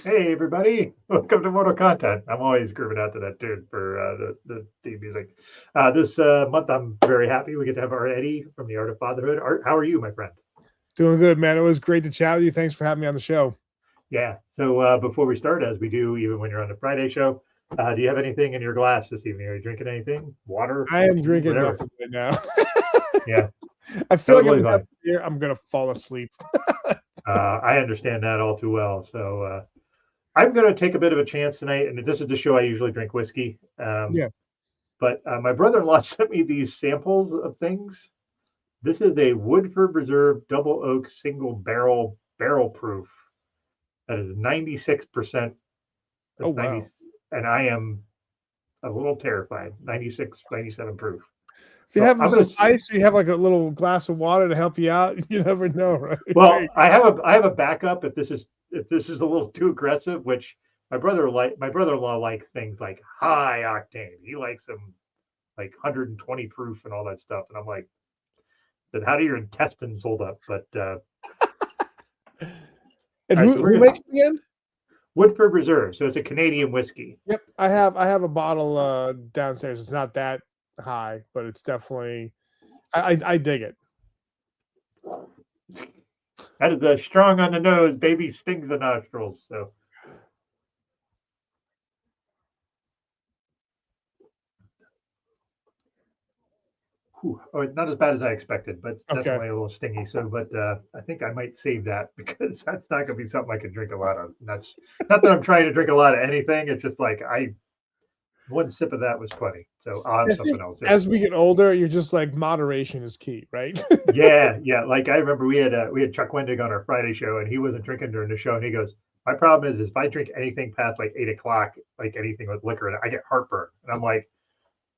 Hey everybody, welcome to Mortal Content. I'm always grooving out to that tune for the theme music. This month, I'm very happy we get to have Art Eddy from the Art of Fatherhood. Art, how are you, my friend? Doing good, man. It was great to chat with you. Thanks for having me on the show. Yeah. So before we start, as we do even when you're on the Friday show, do you have anything in your glass this evening? Are you drinking anything? Water, I am tea, drinking whatever? nothing right now. Yeah, I feel like if totally I have fine. beer, I'm gonna fall asleep. I understand that all too well. So I'm going to take a bit of a chance tonight, and this is the show I usually drink whiskey. Yeah. But my brother-in-law sent me these samples of things. This is a Woodford Reserve Double Oak Single Barrel Proof. That is 96%. Oh That's 90, wow. and I am a little terrified. 96, 97 proof. If you So have I'm some gonna. ice, or you have like a little glass of water to help you out. You never know, right? There Well, you I have a backup if this is a little too aggressive. Which my brother-in-law likes things like high octane. He likes them like 120 proof and all that stuff. And I'm like, then how do your intestines hold up? But go. And all right, who so we're who gonna makes it again? Woodford Reserve. So it's a Canadian whiskey. Yep, I have a bottle downstairs. It's not that high, but it's definitely I dig it. That is strong on the nose, baby, stings the nostrils. So, oh, not as bad as I expected, but Okay. definitely a little stingy. So, but I think I might save that because that's not going to be something I can drink a lot of. And that's not that I'm trying to drink a lot of anything. It's just like one sip of that was plenty. So I'll have I something think else. as we get older, you're just like moderation is key, right? Yeah, yeah. Like I remember we had Chuck Wendig on our Friday show, and he wasn't drinking during the show, and he goes, "My problem is if I drink anything past like 8 o'clock, like anything with liquor, in it, I get heartburn." And I'm like,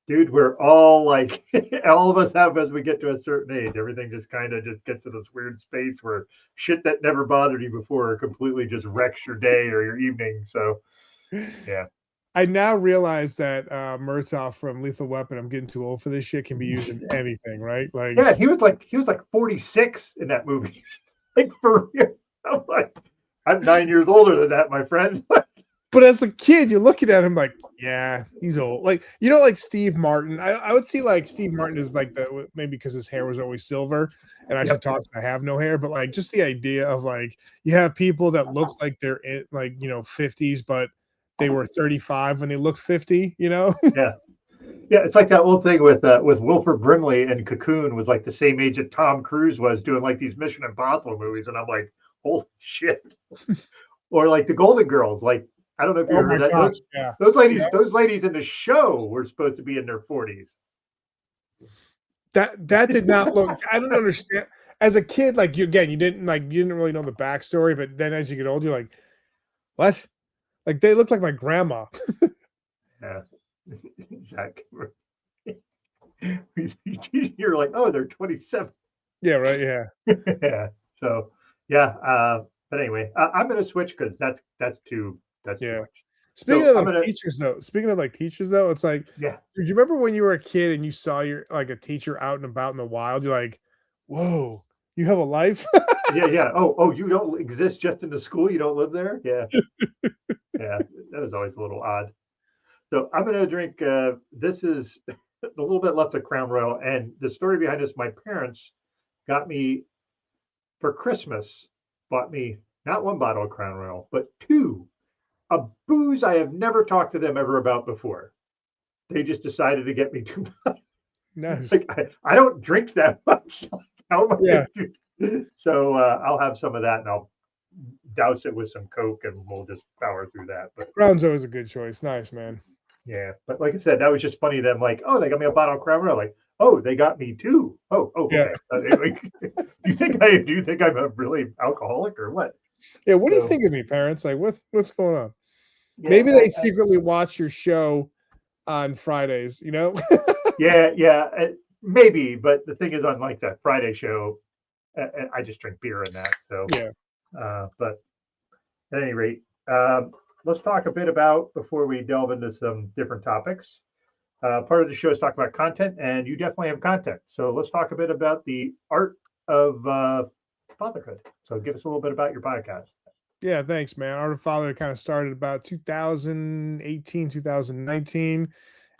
dude, we're all like, all of us have as we get to a certain age. Everything just kind of just gets to this weird space where shit that never bothered you before completely just wrecks your day or your evening. So yeah, I now realize that Murtaugh from Lethal Weapon, I'm getting too old for this shit, can be used in anything, right? Like, yeah. He was like 46 in that movie, like for real. I'm like, I'm 9 years older than that, my friend. but as a kid, you're looking at him like, yeah, he's old. Like, like Steve Martin. I would see like Steve Martin is like the maybe because his hair was always silver, and I should Yep. talk. I have no hair, but like just the idea of like you have people that look like they're in like 50s, but they were 35 when they looked 50. Yeah. Yeah, it's like that old thing with Wilford Brimley and Cocoon was like the same age that Tom Cruise was doing like these Mission Impossible movies, and I'm like, holy shit! Or like the Golden Girls, like I don't know if you Oh heard my that gosh, yeah. those ladies in the show were supposed to be in their 40s. That did not look. I don't understand. As a kid, like you didn't really know the backstory, but then as you get older, you're like, what? Like they look like my grandma. Yeah, Zach, you're like, oh, they're 27. Yeah, right. Yeah, Yeah. So yeah, but anyway, I'm gonna switch because that's too yeah. much. Speaking So of I'm like gonna teachers, though. Speaking of like teachers, though, it's like, yeah. did you remember when you were a kid and you saw your like a teacher out and about in the wild? You're like, whoa, you have a life. Yeah, yeah. Oh, you don't exist just in the school? You don't live there? Yeah, yeah. That was always a little odd. So I'm gonna drink. This is a little bit left of Crown Royal, and the story behind this: my parents got me for Christmas, bought me not one bottle of Crown Royal, but two. A booze I have never talked to them ever about before. They just decided to get me two. Nice. Like I don't drink that much. How am I Yeah, gonna do? So I'll have some of that, and I'll douse it with some Coke, and we'll just power through that. But Brown's always a good choice. Nice, man. yeah, but like I said, that was just funny. Them like, oh, they got me a bottle of Crown Royal. Like, oh, they got me two. Oh, Yeah, okay. Like, do you think I'm a really alcoholic or what? yeah. What do you So think of me, parents? Like, what's going on? yeah, Maybe they secretly watch your show on Fridays. yeah, maybe. But the thing is, on like that Friday show, I just drink beer and that. So, Yeah. but at any rate, let's talk a bit about before we delve into some different topics. Part of the show is talk about content, and you definitely have content. So let's talk a bit about the art of fatherhood. So give us a little bit about your podcast. Yeah, thanks, man. Art of Fatherhood kind of started about 2018, 2019.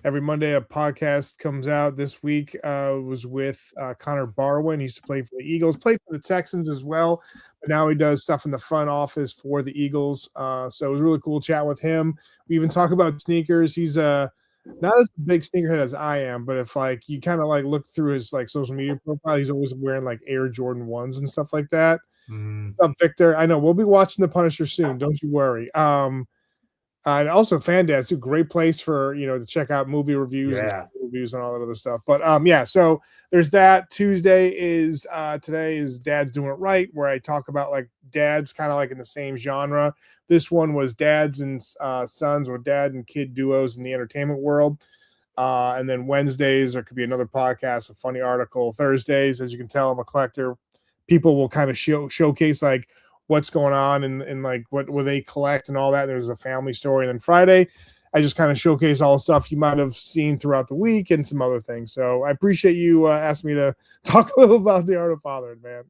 Every Monday, a podcast comes out. This week was with Connor Barwin. He used to play for the Eagles, played for the Texans as well, but now he does stuff in the front office for the Eagles. So it was a really cool chat with him. We even talk about sneakers. He's not as big sneakerhead as I am, but if like you kind of like look through his like social media profile, he's always wearing like Air Jordan 1s and stuff like that. Mm, What's up, Victor? I know we'll be watching The Punisher soon. Don't you worry. And also Fandad's a great place for to check out movie reviews and yeah. reviews and all that other stuff. But yeah, so there's that. Tuesday is today is Dad's Doing It Right, where I talk about like dads kind of like in the same genre. This one was dads and sons or dad and kid duos in the entertainment world. And then Wednesdays there could be another podcast, a funny article. Thursdays, as you can tell, I'm a collector. People will kind of showcase like what's going on and like what will they collect and all that. There's a family story. And then Friday, I just kind of showcase all the stuff you might have seen throughout the week and some other things. So I appreciate you asking me to talk a little about the Art of Fatherhood, man.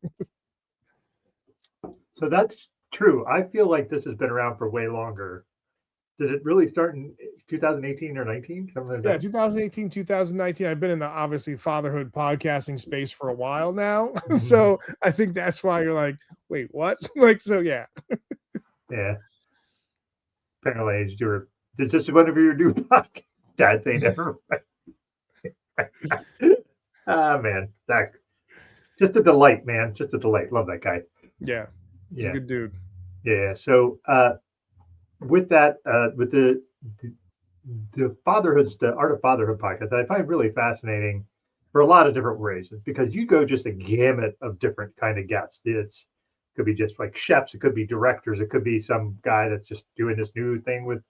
So that's true. I feel like this has been around for way longer. Did it really start in 2018 or 19? Something like Yeah, that. 2018, 2019. I've been in the obviously fatherhood podcasting space for a while now. Mhm. So I think that's why you're like, wait, what? Like, so yeah. Yeah. Apparently, I aged your. Is this one of your new podcasts? Dad say never. Ah, man. Zach. Just a delight, man. Just a delight. Love that guy. Yeah. He's a Yeah. good dude. Yeah. So, with that, with the fatherhood's the Art of Fatherhood podcast that I find really fascinating for a lot of different reasons because you go just a gamut of different kind of guests. It's could be just like chefs, it could be directors, it could be some guy that's just doing this new thing with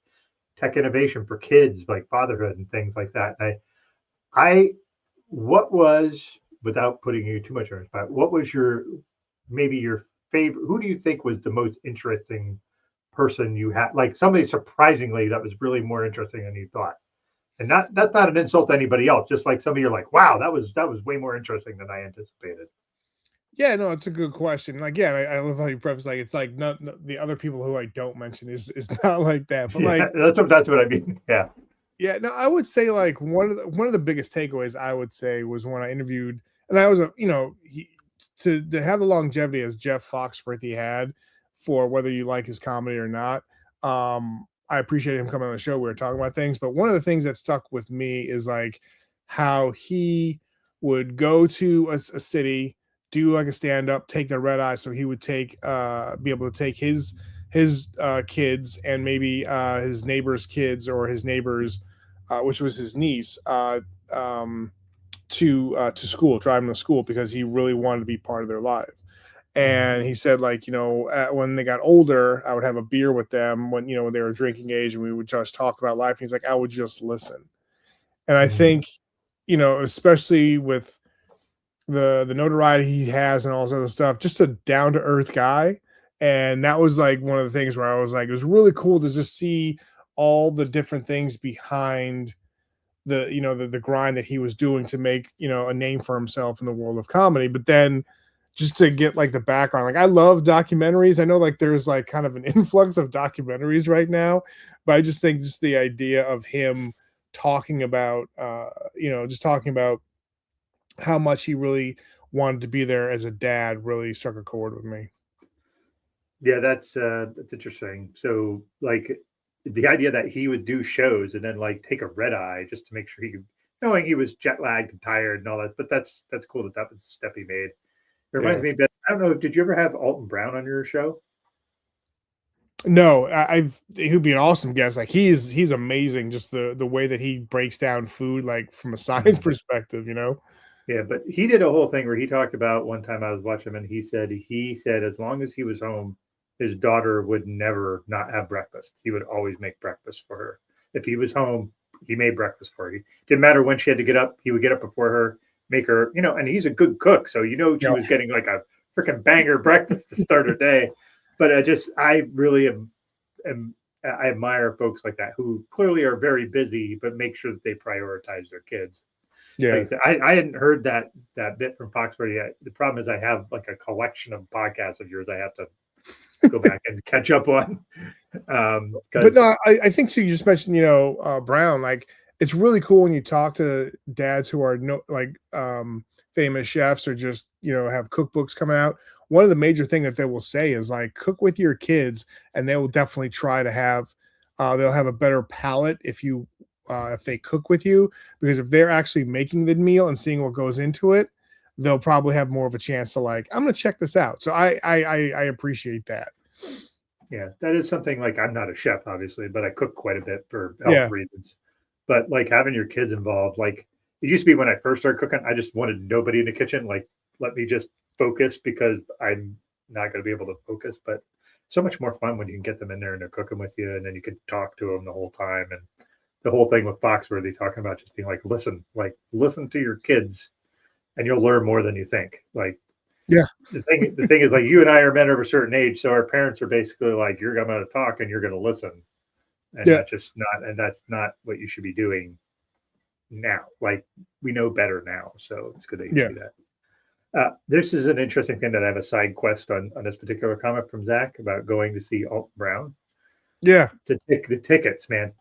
tech innovation for kids, like fatherhood and things like that. And I what was without putting you too much on the spot, what was your maybe your favorite? Who do you think was the most interesting person you had? Like somebody surprisingly that was really more interesting than you thought. And not that's not an insult to anybody else. Just like somebody you're like, wow, that was way more interesting than I anticipated. Yeah, no, it's a good question. Like, yeah, I love how you preface like it's like not the other people who I don't mention is not like that. But Yeah, like, that's what I mean. Yeah. yeah, no, I would say like one of the biggest takeaways I would say was when I interviewed, and I was a to have the longevity as Jeff Foxworthy had for whether you like his comedy or not. I appreciate him coming on the show. We were talking about things, but one of the things that stuck with me is like how he would go to a city, do like a stand up, take the red eye, so he would take be able to take his kids and maybe his neighbor's kids or his neighbor's which was his niece, um, to school, drive them to school because he really wanted to be part of their life. Mhm. And he said, like, when they got older, I would have a beer with them when they were drinking age, and we would just talk about life. And he's like, I would just listen. And I Mhm. think, especially with the notoriety he has and all this other stuff, just a down to earth guy. And that was like one of the things where I was like, it was really cool to just see all the different things behind the grind that he was doing to make a name for himself in the world of comedy. But then just to get like the background, like I love documentaries. I know like there's like kind of an influx of documentaries right now, but I just think just the idea of him talking about just talking about how much he really wanted to be there as a dad really struck a chord with me. Yeah, that's interesting. So like the idea that he would do shows and then like take a red eye just to make sure he could knowing he was jet lagged and tired and all that, but that's cool that that was the step he made. It reminds Yeah. me a bit. I don't know. Did you ever have Alton Brown on your show? No, I've he'd be an awesome guest. Like he's amazing. Just the way that he breaks down food, like from a science Mm. perspective. Yeah, but he did a whole thing where he talked about one time I was watching him and he said as long as he was home, his daughter would never not have breakfast. He would always make breakfast for her. If he was home, he made breakfast for her. Didn't matter when she had to get up, he would get up before her, make her, and he's a good cook. So she Yeah. was getting like a freaking banger breakfast to start her day. But I really am I admire folks like that who clearly are very busy, but make sure that they prioritize their kids. Like I Yeah. said, I hadn't heard that bit from Foxworthy yet. The problem is I have like a collection of podcasts of yours I have to go back and catch up on. But Because no, I think too. You just mentioned, Brown. Like, it's really cool when you talk to dads who are famous chefs or just have cookbooks coming out. One of the major thing that they will say is like cook with your kids, and they will definitely try to have. They'll have a better palate if they cook with you, because if they're actually making the meal and seeing what goes into it, they'll probably have more of a chance to like, I'm going to check this out. So I appreciate that. yeah, that is something like I'm not a chef, obviously, but I cook quite a bit for health Yeah. reasons. But like having your kids involved, like it used to be when I first started cooking, I just wanted nobody in the kitchen. Like, let me just focus because I'm not going to be able to focus. But so much more fun when you can get them in there and they're cooking with you, and then you can talk to them the whole time. And the whole thing with Foxworthy talking about just being like listen to your kids, and you'll learn more than you think. Like Yeah. the thing is, like, you and I are men of a certain age, so our parents are basically like, you're going to talk and you're going to listen, and Yeah. that's not what you should be doing now. Like, we know better now, so it's good that you Yeah. see that. This is an interesting thing that I have a side quest on this particular comment from Zach about going to see Alt Brown. Yeah. The tickets, man.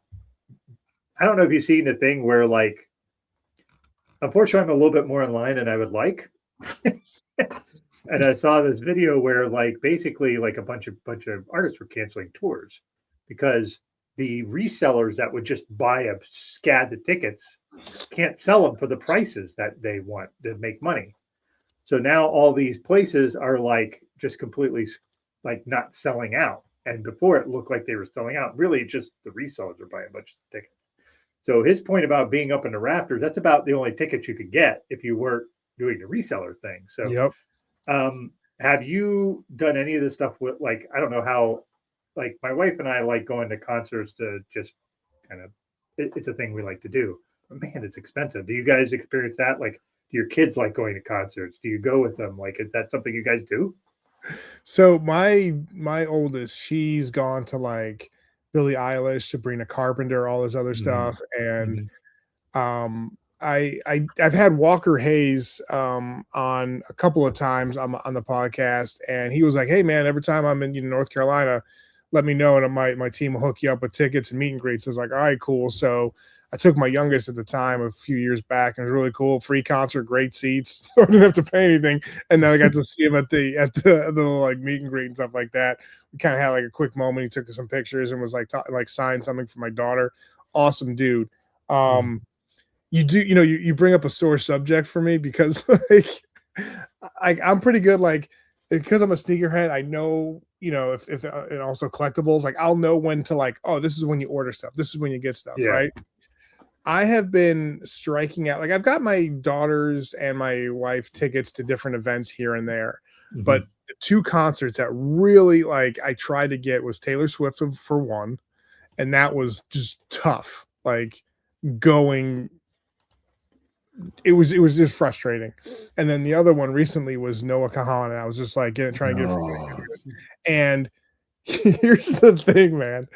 I don't know if you've seen the thing where, like, unfortunately, I'm a little bit more in line than I would like. And I saw this video where, like, basically, like, a bunch of artists were canceling tours because the resellers that would just buy a scad of tickets can't sell them for the prices that they want to make money. So now all these places are like just completely like not selling out. And before it looked like they were selling out. Really, just the resellers are buying a bunch of tickets. So his point about being up in the rafters, that's about the only tickets you could get if you weren't doing the reseller thing. So Yep. have you done any of this stuff with, like, I don't know how, like, my wife and I like going to concerts to just kind of, it's a thing we like to do. But man, it's expensive. Do you guys experience that? Like, do your kids like going to concerts? Do you go with them? Like, is that something you guys do? So my oldest, she's gone to like Billie Eilish, Sabrina Carpenter, all this other Mm-hmm. stuff, and Mm-hmm. I've had Walker Hayes on a couple of times on the podcast, and he was like, "Hey man, every time I'm in North Carolina, let me know, and my team will hook you up with tickets and meet and greets." I was like, "All right, cool." So I took my youngest at the time a few years back, and it was really cool. Free concert, great seats, so I didn't have to pay anything, and then I got to see him at the like meet and greet and stuff like that. We kind of had like a quick moment. He took some pictures and was like signed something for my daughter. Awesome dude. Um, you do, you bring up a sore subject for me because I'm pretty good, like, because I'm a sneakerhead. I know, if and also collectibles, like I'll know when to, like, oh, this is when you order stuff, this is when you get stuff, Yeah. right? I have been striking out, like I've got my daughters and my wife tickets to different events here and there, Mm-hmm. but the two concerts that really, like, I tried to get was Taylor Swift for one, and that was just tough, like, going it was just frustrating. And then the other one recently was Noah Kahan, and I was just like trying to get it from No. and here's the thing, man.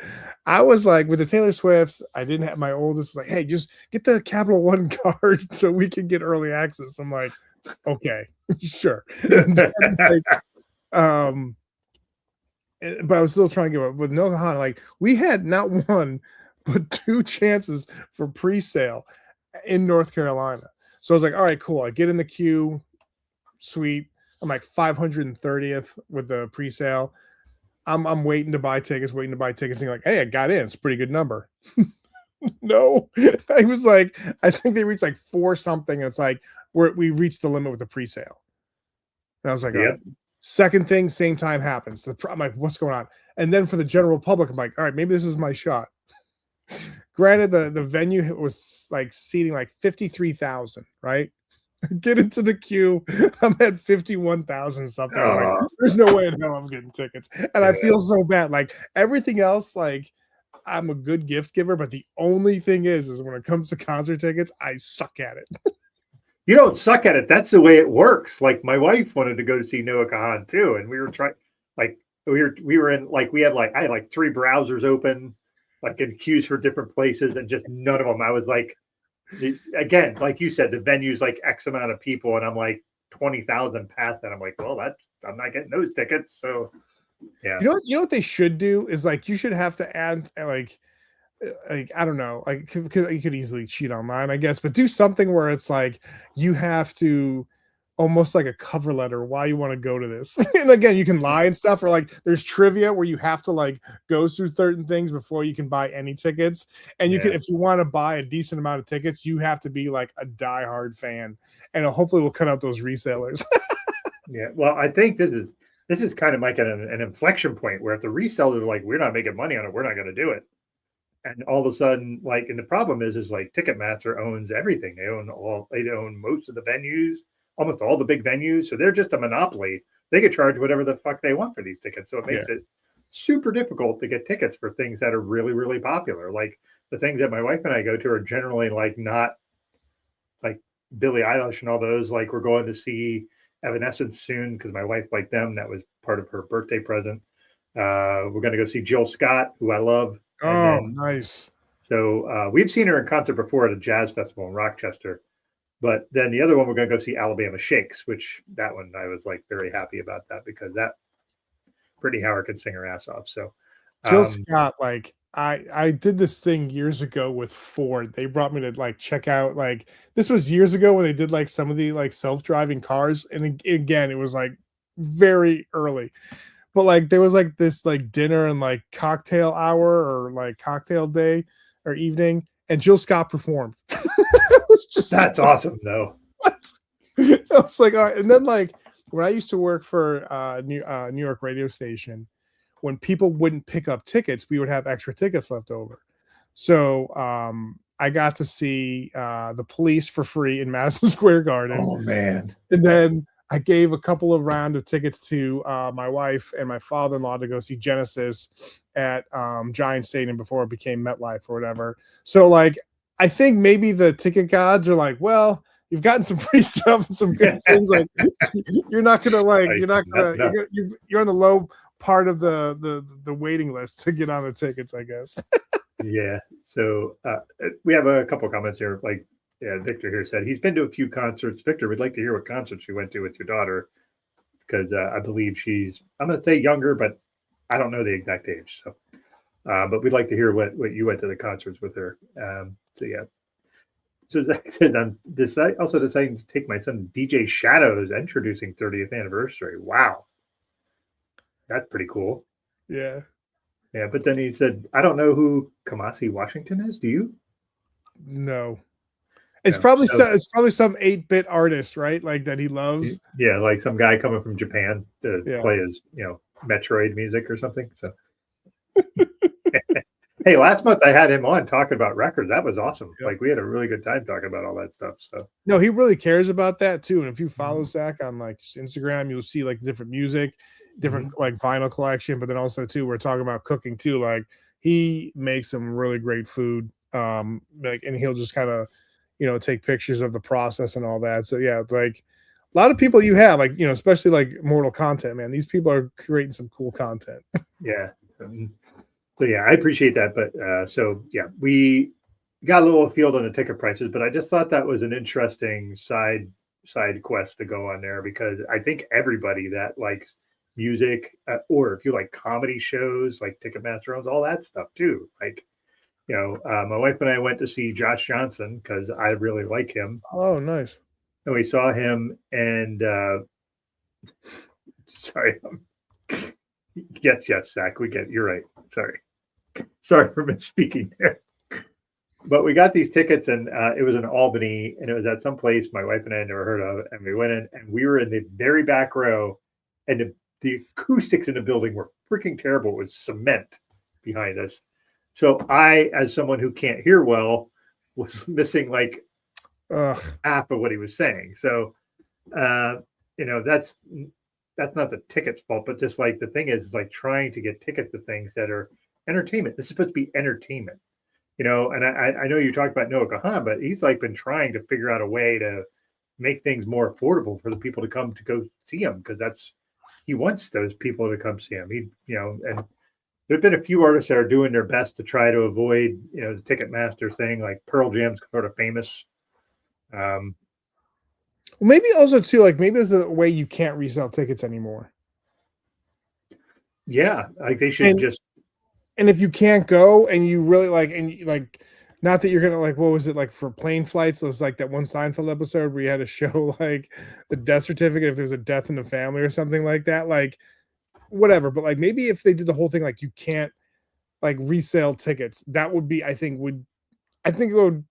I was like, with the Taylor Swifts, I didn't have, my oldest was like, "Hey, just get the Capital One card so we can get early access." I'm like, "Okay, sure." And then, like, um, but I was still trying to get up with Noah Kahan. Like, we had not one but two chances for pre-sale in North Carolina. So I was like, all right, cool. I get in the queue, sweet. I'm like 530th with the pre-sale. I'm waiting to buy tickets, and like, hey, I got in. It's a pretty good number. No, I was like, I think they reached like 4 something. And it's like we reached the limit with the pre-sale. And I was like, all right. Yep. Second thing, same time happens. I'm like, what's going on? And then for the general public, I'm like, all right, maybe this is my shot. Granted, the venue was like seating like 53,000, right? Get into the queue. I'm at 51,000 something. I'm like, Oh, there's no way in hell I'm getting tickets. And I yeah. feel so bad. Like everything else, like I'm a good gift giver, but the only thing is when it comes to concert tickets, I suck at it. You don't suck at it. That's the way it works. Like, my wife wanted to go to see Noah Kahan too, and we were trying, like, we were in, like, we had, like, I had like 3 browsers open, like, in queues for different places, and just none of them. I was like, again, like you said, the venue's like X amount of people, and I'm like 20,000 past that. I'm like, well, I'm not getting those tickets. So Yeah, You know what they should do is like you should have to add like I don't know, like because you could easily cheat online, I guess, but do something where it's like you have to almost like a cover letter why you want to go to this. And again, you can lie and stuff, or like there's trivia where you have to like go through certain things before you can buy any tickets. And you can, yeah, if you want to buy a decent amount of tickets, you have to be like a diehard fan, and hopefully we'll cut out those resellers. yeah. Well, I think this is kind of like an inflection point where if the resellers are like, we're not making money on it, we're not going to do it. And all of a sudden, like, and the problem is like Ticketmaster owns everything. They own most of the venues, almost all the big venues. So they're just a monopoly. They could charge whatever the fuck they want for these tickets. So it Yeah. makes it super difficult to get tickets for things that are really, really popular. Like the things that my wife and I go to are generally like not like Billie Eilish and all those. Like we're going to see Evanescence soon because my wife liked them. That was part of her birthday present. We're going to go see Jill Scott, who I love, and Oh, then nice. so we've seen her in concert before at a jazz festival in Rochester. But then the other one we're going to go see Alabama Shakes, which that one I was like very happy about that because that Brittany Howard can sing her ass off. So Jill um, Scott, like I did this thing years ago with Ford. They brought me to like check out like this was years ago when they did like some of the like self-driving cars, and again it was like very early, but like there was like this like dinner and like cocktail hour or like cocktail day or evening, and Jill Scott performed. It was just that's awesome though. what? I was like, all right. And then like when I used to work for New York radio station, when people wouldn't pick up tickets, we would have extra tickets left over. So I got to see the Police for free in Madison Square Garden, Oh man. and then I gave a couple of round of tickets to my wife and my father-in-law to go see Genesis at Giant Stadium before it became MetLife or whatever. So like I think maybe the ticket gods are like, well, you've gotten some free stuff and some good things. Like you're not gonna like Like, you're not not gonna enough. you're on the low part of the waiting list to get on the tickets, I guess. Yeah. So we have a couple comments here. Like, yeah, Victor here said he's been to a few concerts. Victor, we'd like to hear what concerts you went to with your daughter because I believe I'm going to say younger, but I don't know the exact age. So, but we'd like to hear what you went to the concerts with her. So yeah. So Zach said I'm also deciding to take my son DJ Shadows introducing 30th anniversary. Wow, that's pretty cool. Yeah. Yeah, but then he said, I don't know who Kamasi Washington is. Do you? No. It's No. probably So it's probably some 8-bit artist, right? Like that he loves. yeah, like some guy coming from Japan to Yeah. play his, Metroid music or something. So hey, last month I had him on talking about records. That was awesome. Yep. Like we had a really good time talking about all that stuff. So No, he really cares about that too. And if you follow mhm, Zach on like just Instagram, you'll see like different music, mhm. different like vinyl collection, but then also too, we're talking about cooking too. Like he makes some really great food. Like and he'll just kind of, take pictures of the process and all that. So yeah, it's like a lot of people you have, like, especially like mortal content, man. These people are creating some cool content. Yeah. So yeah, I appreciate that. But so yeah, we got a little afield on the ticket prices, but I just thought that was an interesting side quest to go on there because I think everybody that likes music or if you like comedy shows like Ticketmaster owns all that stuff too. Like my wife and I went to see Josh Johnson because I really like him, Oh, nice. and we saw him. And sorry, yes, Zach, we get. You're right. Sorry for misspeaking there. But we got these tickets, and it was in Albany, and it was at some place my wife and I had never heard of. And we went in, and we were in the very back row, and the acoustics in the building were freaking terrible. It was cement behind us. So I, as someone who can't hear well, was missing like Ugh. half of what he was saying. So, uh, that's not the ticket's fault, but just like the thing is like trying to get tickets to things that are entertainment. This is supposed to be entertainment. And I know you talked about Noah Kahan, but he's like been trying to figure out a way to make things more affordable for the people to come to go see him because he wants those people to come see him. And there've been a few artists that are doing their best to try to avoid, the Ticketmaster thing, like Pearl Jam's sort of famous. Um, Well, maybe also too, like maybe there's a way you can't resell tickets anymore. Yeah, like they should And just and if you can't go and you really like, and you, like, not that you're gonna like, what was it like for plane flights? It was like that one Seinfeld episode where you had to show like the death certificate if there was a death in the family or something like that. Like whatever, but like maybe if they did the whole thing, like you can't like resale tickets, that would be, I think it would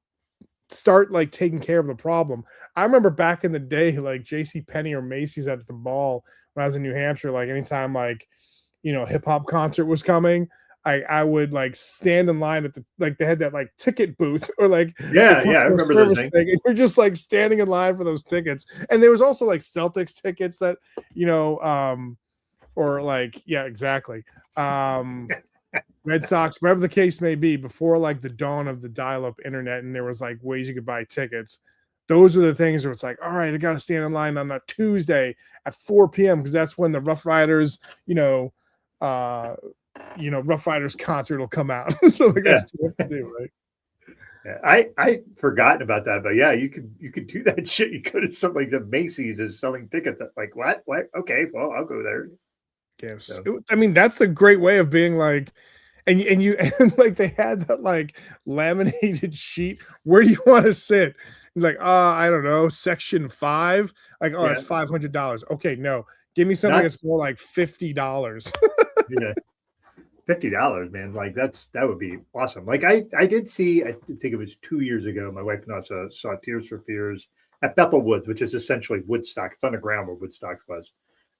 start like taking care of the problem. I remember back in the day, like J.C. Penney or Macy's at the mall when I was in New Hampshire, like anytime like, hip hop concert was coming, I would like stand in line at the, like they had that like ticket booth or like the yeah, I customer remember those service things. thing, and you're just like standing in line for those tickets. And there was also like Celtics tickets that, or like, yeah, exactly. Red Sox, whatever the case may be, before like the dawn of the dial-up internet, and there was like ways you could buy tickets. Those are the things where it's like, all right, I got to stand in line on a Tuesday at 4 p.m. because that's when the Rough Riders, Rough Riders concert will come out. So like Yeah. that's what you have to do, right? Yeah, I forgotten about that, but yeah, you could do that shit. You go to something like the Macy's is selling tickets. Like what? What? Okay, well I'll go there. Yes, So I mean that's a great way of being like, and and like they had that like laminated sheet. Where do you want to sit? Like, I don't know, section 5. Like, oh, that's yeah, $500. Okay, no, give me something not that's more like $50. yeah, $50, man. Like that would be awesome. Like I did see. I think it was 2 years ago. My wife and I saw Tears for Fears at Bethel Woods, which is essentially Woodstock. It's on the ground where Woodstock was,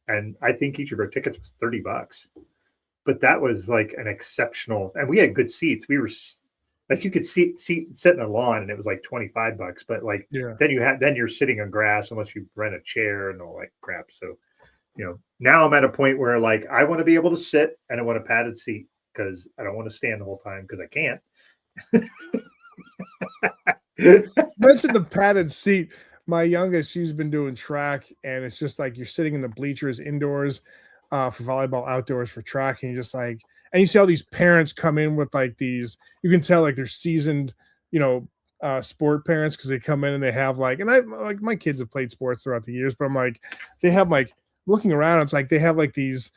and I think each of our tickets was $30. But that was like an exceptional, and we had good seats. We were like you could sit in a lawn, and it was like $25. But like Yeah. then you're sitting on grass unless you rent a chair and all that crap. So now I'm at a point where like I want to be able to sit and I want a padded seat because I don't want to stand the whole time because I can't. Mentioned the padded seat. My youngest, she's been doing track, and it's just like you're sitting in the bleachers indoors for volleyball, outdoors for track, and you're just like, and you see all these parents come in with like these, you can tell like they're seasoned, sport parents because they come in and they have like, and I like my kids have played sports throughout the years, but I'm like, they have like looking around, it's like they have like these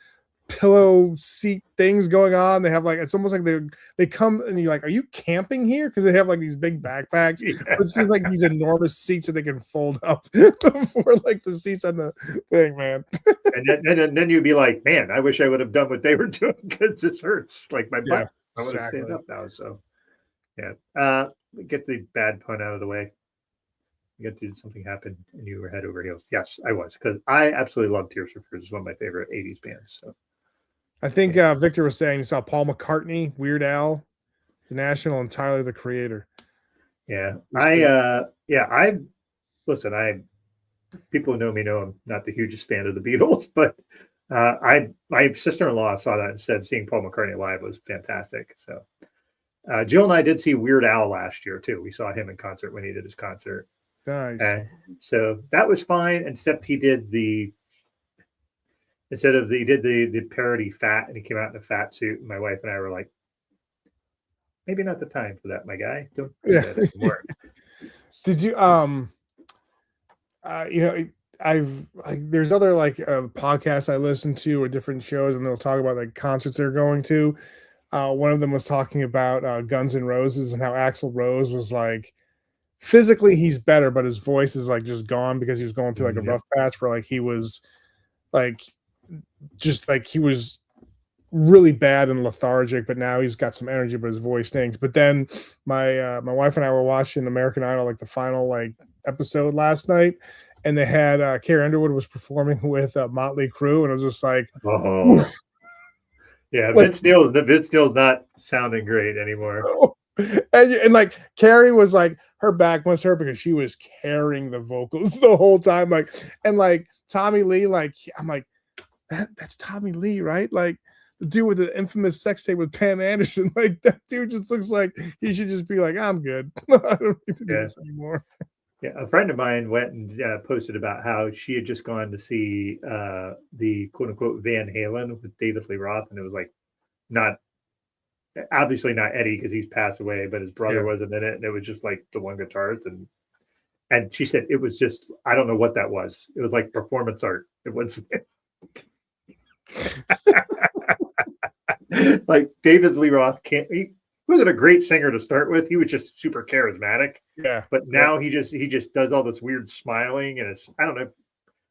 pillow seat things going on. They have like, it's almost like they come and you're like, are you camping here? Because they have like these big backpacks. Yeah. It's just like these enormous seats that they can fold up for like the seats on the thing, man. And then you'd be like, man, I wish I would have done what they were doing because this hurts. Like my Yeah, butt. I want to stand exactly. up now. So yeah. Get the bad pun out of the way. You got to do something happen and you were head over heels. Yes, I was because I absolutely love Tears for Fears. It's one of my favorite '80s bands. So I think yeah, Victor was saying he saw Paul McCartney, Weird Al, The National, and Tyler the Creator. yeah. Those three. I listen. I people who know me know I'm not the hugest fan of the Beatles, but I my sister-in-law saw that and said seeing Paul McCartney live was fantastic. So Jill and I did see Weird Al last year too. We saw him in concert when he did his concert. Nice. So that was fine, except he did the he did the parody Fat, and he came out in a fat suit. And my wife and I were like, maybe not the time for that, my guy. Don't do Yeah. that anymore. Did you I've like there's other like podcasts I listen to or different shows, and they'll talk about like concerts they're going to. One of them was talking about Guns N' Roses and how Axl Rose was like physically he's better, but his voice is like just gone because he was going through like a Yep. rough patch where like he was like just like he was really bad and lethargic, but now he's got some energy, but his voice stinks. But then my wife and I were watching American Idol, like the final like episode last night, and they had Carrie Underwood was performing with Motley Crue, and it was just like, Oh, oof, yeah. like Vince Neil's not sounding great anymore. and like Carrie was like her back was hurt because she was carrying the vocals the whole time, like and like Tommy Lee, like I'm like that's Tommy Lee, right? Like the dude with the infamous sex tape with Pam Anderson. Like that dude just looks like he should just be like, I'm good. I don't need to do Yeah. this anymore. Yeah, a friend of mine went and posted about how she had just gone to see the quote unquote Van Halen with David Lee Roth, and it was like not obviously not Eddie because he's passed away, but his brother Yeah. wasn't in it, and it was just like the one guitarist, and she said it was just I don't know what that was. It was like performance art. It was Like David Lee Roth he wasn't a great singer to start with. He was just super charismatic. Yeah. But Yep. now he just does all this weird smiling, and it's, I don't know.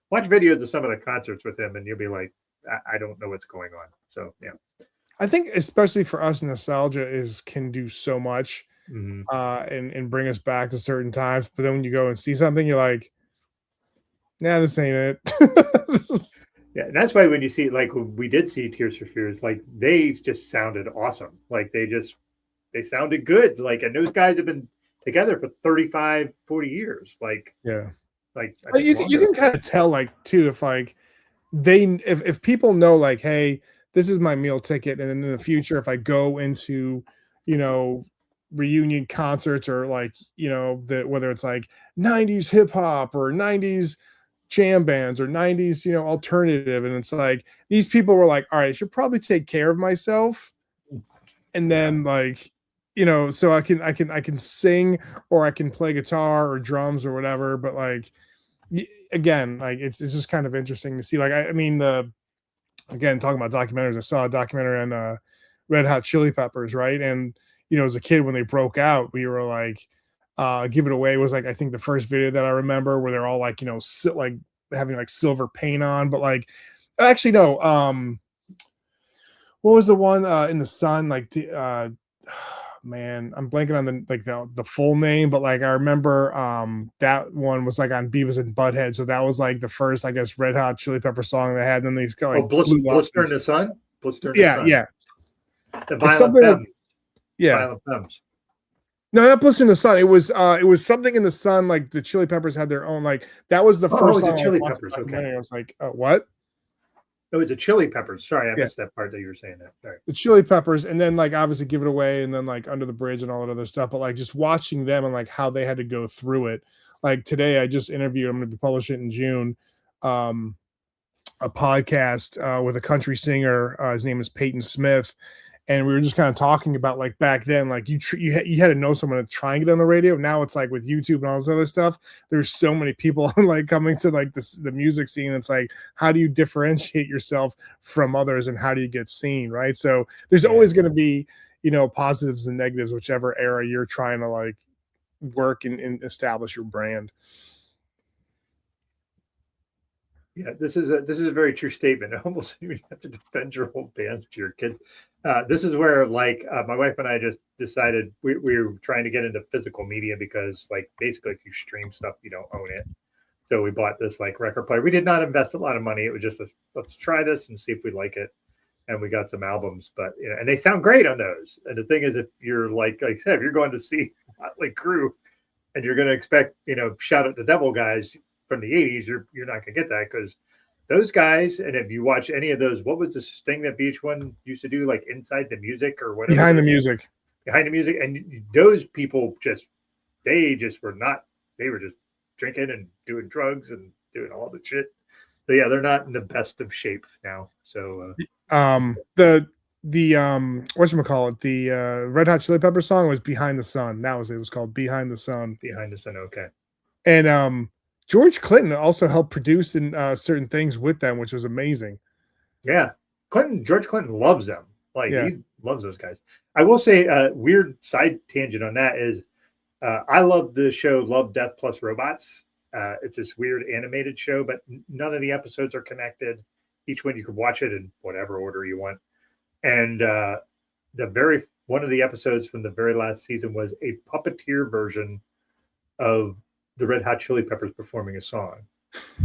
Watch videos of some of the concerts with him, and you'll be like, I don't know what's going on. So yeah. I think especially for us, nostalgia can do so much, Hmm. and bring us back to certain times. But then when you go and see something, you're like, "Nah, this ain't it." This is- Yeah, and that's why when you see, like, when we did see Tears for Fears, like they just sounded awesome. Like they sounded good. Like, and those guys have been together for 35, 40 years. yeah. Like I But think you longer. can kind of tell, like, too, if like if people know, like, hey, this is my meal ticket, and then in the future, if I go into, you know, reunion concerts, or like, whether it's like 90s hip hop or 90s jam bands or 90s, alternative, and it's like these people were like, all right, I should probably take care of myself, and Yeah. then like, so I can sing, or I can play guitar or drums or whatever, but like, again, like it's just kind of interesting to see. Like, I mean, again, talking about documentaries, I saw a documentary on Red Hot Chili Peppers, right? And as a kid when they broke out, we were like, "Give It Away" was like, I think the first video that I remember where they're all like, like having like silver paint on, but like, actually no, what was the one in the sun, like man, I'm blanking on the full name, but like I remember that one was like on Beavis and Butthead. So that was like the first, I guess, Red Hot Chili Pepper song they had. And then these kind of Oh, like blew up. Blister in the Sun. Blister in the Yeah, Sun. yeah. The It's Violent something like, Femmes. yeah. Violent Femmes. No, not Blister in the Sun. It was something in the sun, like the Chili Peppers had their own, like that was the Oh, first it's a song I was Chili watching the Peppers. Okay. documentary. I was like, what? Oh, it's a Chili Peppers. Sorry, I Yeah. missed that part that you were saying that. Sorry. The Chili Peppers, and then like obviously Give It Away, and then like Under the Bridge and all that other stuff. But like just watching them and like how they had to go through it. Like today, I just interviewed. I'm going to be publishing it in June. Um, a podcast with a country singer. His name is Peyton Smith, and we were just kind of talking about like back then, like you had to know someone to try and get on the radio. Now it's like with YouTube and all this other stuff, there's so many people like coming to like the music scene. It's like, how do you differentiate yourself from others, and how do you get seen, right? So there's Yeah. always going to be, positives and negatives, whichever era you're trying to like work and establish your brand. Yeah, this is a very true statement. Almost you have to defend your whole bands to your kids. This is where, like, my wife and I just decided we were trying to get into physical media because, like, basically, if you stream stuff, you don't own it. So we bought this like record player. We did not invest a lot of money. It was just let's try this and see if we like it. And we got some albums, but and they sound great on those. And the thing is, if you're like I said, if you're going to see Motley Crue, and you're going to expect Shout at the Devil guys from the 80s, you're not going to get that, because those guys, and if you watch any of those, what was this thing that VH1 used to do, like Inside the Music or whatever? Behind the Music. Behind the Music. And those people they were just drinking and doing drugs and doing all the shit. So yeah, they're not in the best of shape now. So the whatchamacallit, the Red Hot Chili Pepper song was Behind the Sun. It was called Behind the Sun. Behind the Sun, okay. And George Clinton also helped produce in certain things with them, which was amazing. Yeah. George Clinton loves them. Like, Yeah. he loves those guys. I will say a weird side tangent on that is I love the show Love, Death Plus Robots. It's this weird animated show, but none of the episodes are connected. Each one you can watch it in whatever order you want. And one of the episodes from the very last season was a puppeteer version of the Red Hot Chili Peppers performing a song.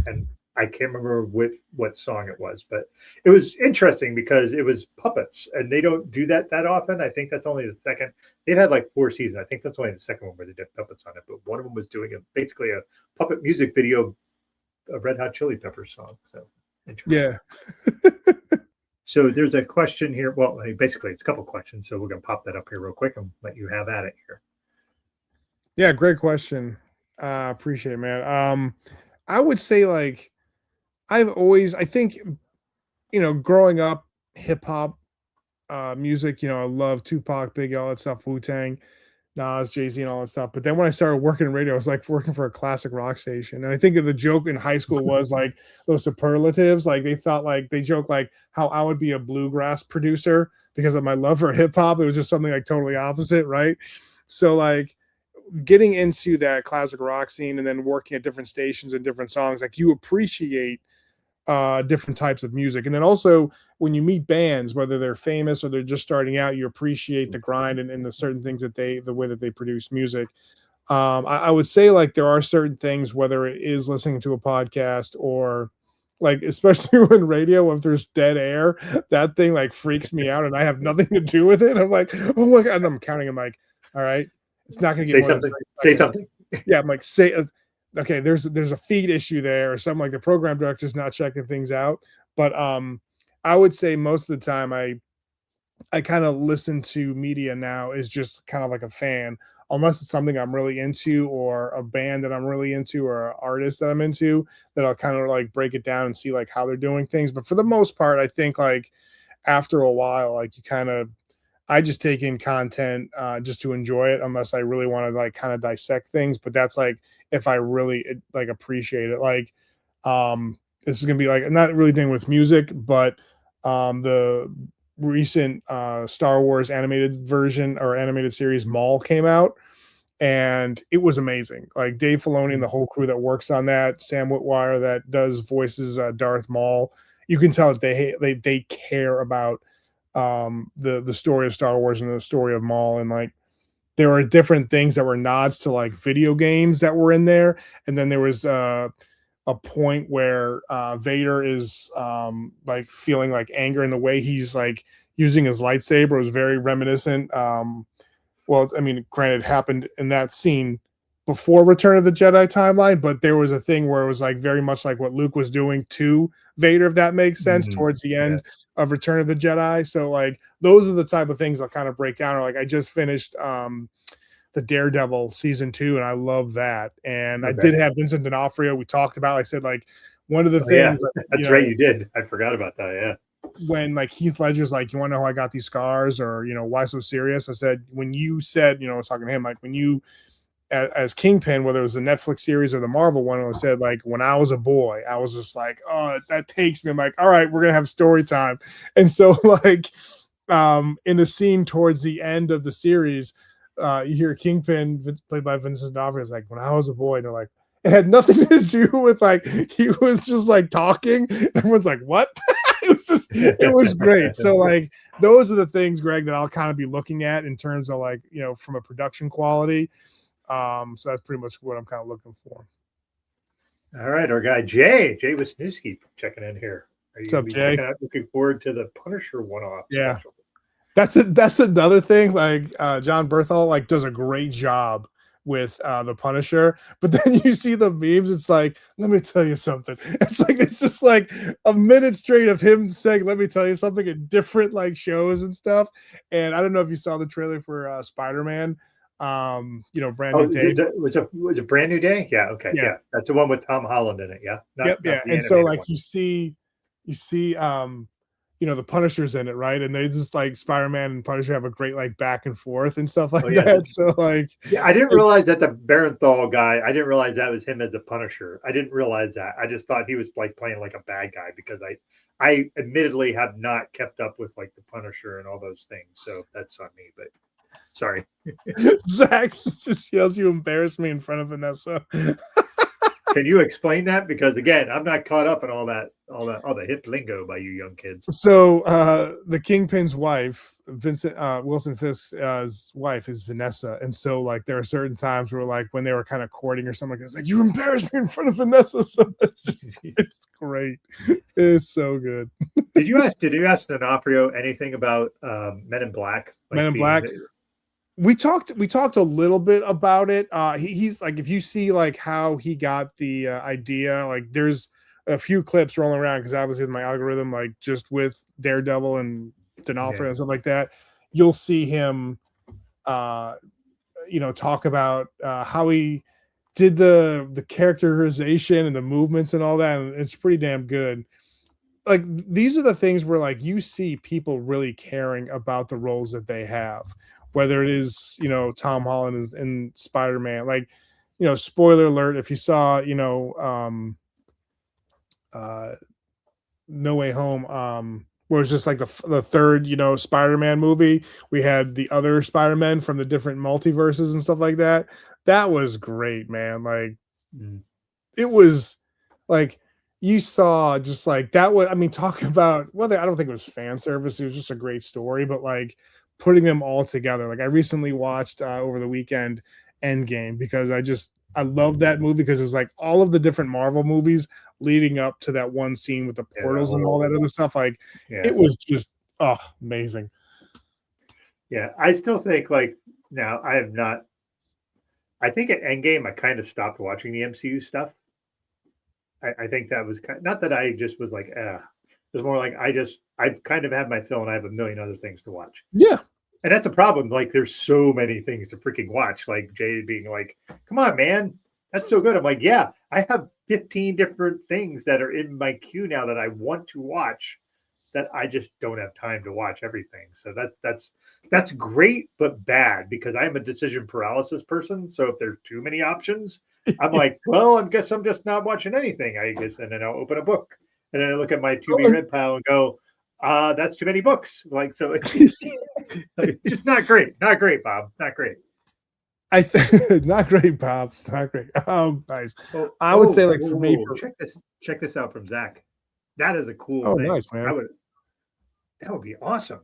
And I can't remember what song it was, but it was interesting because it was puppets, and they don't do that often. I think that's only the second. They've had like 4 seasons. I think that's only the second one where they did puppets on it. But one of them was doing basically a puppet music video, a Red Hot Chili Peppers song. So interesting. Yeah. So there's a question here. Well, basically it's a couple questions. So we're gonna pop that up here real quick and let you have at it here. Yeah, great question. Appreciate it, man. I would say, like, I think, growing up hip hop music, I love Tupac, Biggie, all that stuff, Wu-Tang, Nas, Jay-Z, and all that stuff. But then when I started working in radio, I was like working for a classic rock station. And I think the joke in high school was like those superlatives. Like they thought, like they joke like how I would be a bluegrass producer, because of my love for hip hop. It was just something like totally opposite, right? So like getting into that classic rock scene and then working at different stations and different songs, like you appreciate different types of music. And then also when you meet bands, whether they're famous or they're just starting out, you appreciate the grind and the certain things that the way that they produce music. I would say like there are certain things, whether it is listening to a podcast or like especially when radio, if there's dead air, that thing like freaks me out and I have nothing to do with it. I'm like, oh my god, and I'm counting. I'm like, all right, it's not going to get Say more than something. 30 Say seconds. something. Yeah, I'm like, say, okay, there's a feed issue there or something, like the program director's not checking things out. But I would say most of the time I kind of listen to media now is just kind of like a fan, unless it's something I'm really into or a band that I'm really into or an artist that I'm into, that I'll kind of like break it down and see like how they're doing things. But for the most part, I think like after a while, like you kind of I just take in content just to enjoy it, unless I really want to like kind of dissect things. But that's like if I really like appreciate it. Like this is gonna be like not really dealing with music, but the recent Star Wars animated version or animated series Maul came out, and it was amazing. Like Dave Filoni and the whole crew that works on that, Sam Witwer that does voices Darth Maul. You can tell that they care about the story of Star Wars and the story of Maul, and like there were different things that were nods to like video games that were in there, and then there was a point where Vader is like feeling like anger in the way he's like using his lightsaber was very reminiscent. Well, I mean, granted, it happened in that scene before Return of the Jedi timeline, but there was a thing where it was like very much like what Luke was doing to Vader, if that makes sense, Mhm. towards the Yeah. end of Return of the Jedi. So like those are the type of things I'll kind of break down. Or like I just finished the Daredevil season 2, and I love that. And I did Okay. have Vincent D'Onofrio. We talked about, like I said, like one of the Oh yeah, things, you that's right. know, You did. I forgot about that. Yeah. when like Heath Ledger's like, you want to know how I got these scars, or you know, why so serious? I said, when you said, you know, I was talking to him, like when you as Kingpin, whether it was the Netflix series or the Marvel one, it said like when I was a boy, I was just like, oh, that takes me. I'm like, all right, we're gonna have story time. And so like in the scene towards the end of the series, you hear Kingpin played by Vincent D'Onofrio is like, when I was a boy, and they're like, it had nothing to do with like he was just like talking. Everyone's like, what? It was great. So like those are the things, Greg, that I'll kind of be looking at in terms of like, you know, from a production quality. So that's pretty much what I'm kind of looking for. All right, our guy Jay Wisniewski checking in here. Are you What's going to up, be Jay? checking out? Looking forward to the Punisher one-off Yeah, special. that's another thing. Like John Berthal like does a great job with the Punisher, but then you see the memes. It's like, let me tell you something. It's just like a minute straight of him saying, "Let me tell you something" in different like shows and stuff. And I don't know if you saw the trailer for Spider-Man. You know, Brand Oh, New Day. was it Brand New Day? Yeah. Okay. Yeah. Yeah, that's the one with Tom Holland in it. Yeah, Yep. not Yeah. the And so animated like one. you see you know, the Punisher's in it, right? And they just like Spider-Man and Punisher have a great like back and forth and stuff like Oh yeah, that. So like yeah. I didn't it, realize that the Barenthal guy. I didn't realize that was him as the Punisher. I didn't realize that. I just thought he was like playing like a bad guy because I admittedly have not kept up with like the Punisher and all those things. So that's on me. But sorry. Zach just yells, "You embarrass me" in front of Vanessa. Can you explain that? Because again, I'm not caught up in all the hip lingo by you young kids. So the Kingpin's wife, Vincent Wilson Fisk's wife, is Vanessa, and so like there are certain times where like when they were kind of courting or something, it's like, you embarrassed me in front of Vanessa. So it's great. It's so good. Did you ask D'Onofrio anything about Men in Black, Men like in being Black. We talked a little bit about it. He's like, if you see like how he got the idea, like there's a few clips rolling around because obviously my algorithm, like just with Daredevil and yeah. D'Onofrio and stuff like that, you'll see him uh you know, talk about how he did the characterization and the movements and all that, and it's pretty damn good. Like these are the things where like you see people really caring about the roles that they have, whether it is, you know, Tom Holland in Spider-Man. Like, you know, spoiler alert, if you saw, you know, uh No Way Home, where it's just like the third, Spider-Man movie. We had the other Spider-Man from the different multiverses and stuff like that. That was great, man. Like Mm, it was like you saw just like that was I mean, talk about whether I don't think it was fan service, it was just a great story, but like putting them all together. Like I recently watched over the weekend Endgame because I love that movie because it was like all of the different Marvel movies leading up to that one scene with the yeah, that portals and all whole that other stuff. Like yeah. it was just amazing. Yeah, I still think like now I have not. I think at Endgame I kind of stopped watching the MCU stuff. I think that was not that I just was like, it was more like I've kind of had my fill and I have a million other things to watch, Yeah. and that's a problem. Like there's so many things to freaking watch. Like Jay being like, "Come on, man, that's so good." I'm like, "Yeah, I have 15 different things that are in my queue now that I want to watch." That I just don't have time to watch everything. So that's great, but bad because I'm a decision paralysis person. So if there's too many options, I'm like, well, I guess I'm just not watching anything. I guess, and then I'll open a book, and then I look at my to be read pile and go, that's too many books. Like so, it's just not great. Not great, Bob. Not great. Not great, pops. Not great. Nice. Oh, I would say oh, like whoa, for whoa, me, whoa. Check this out from Zach. That is a cool oh thing. nice, I man. would that would be awesome.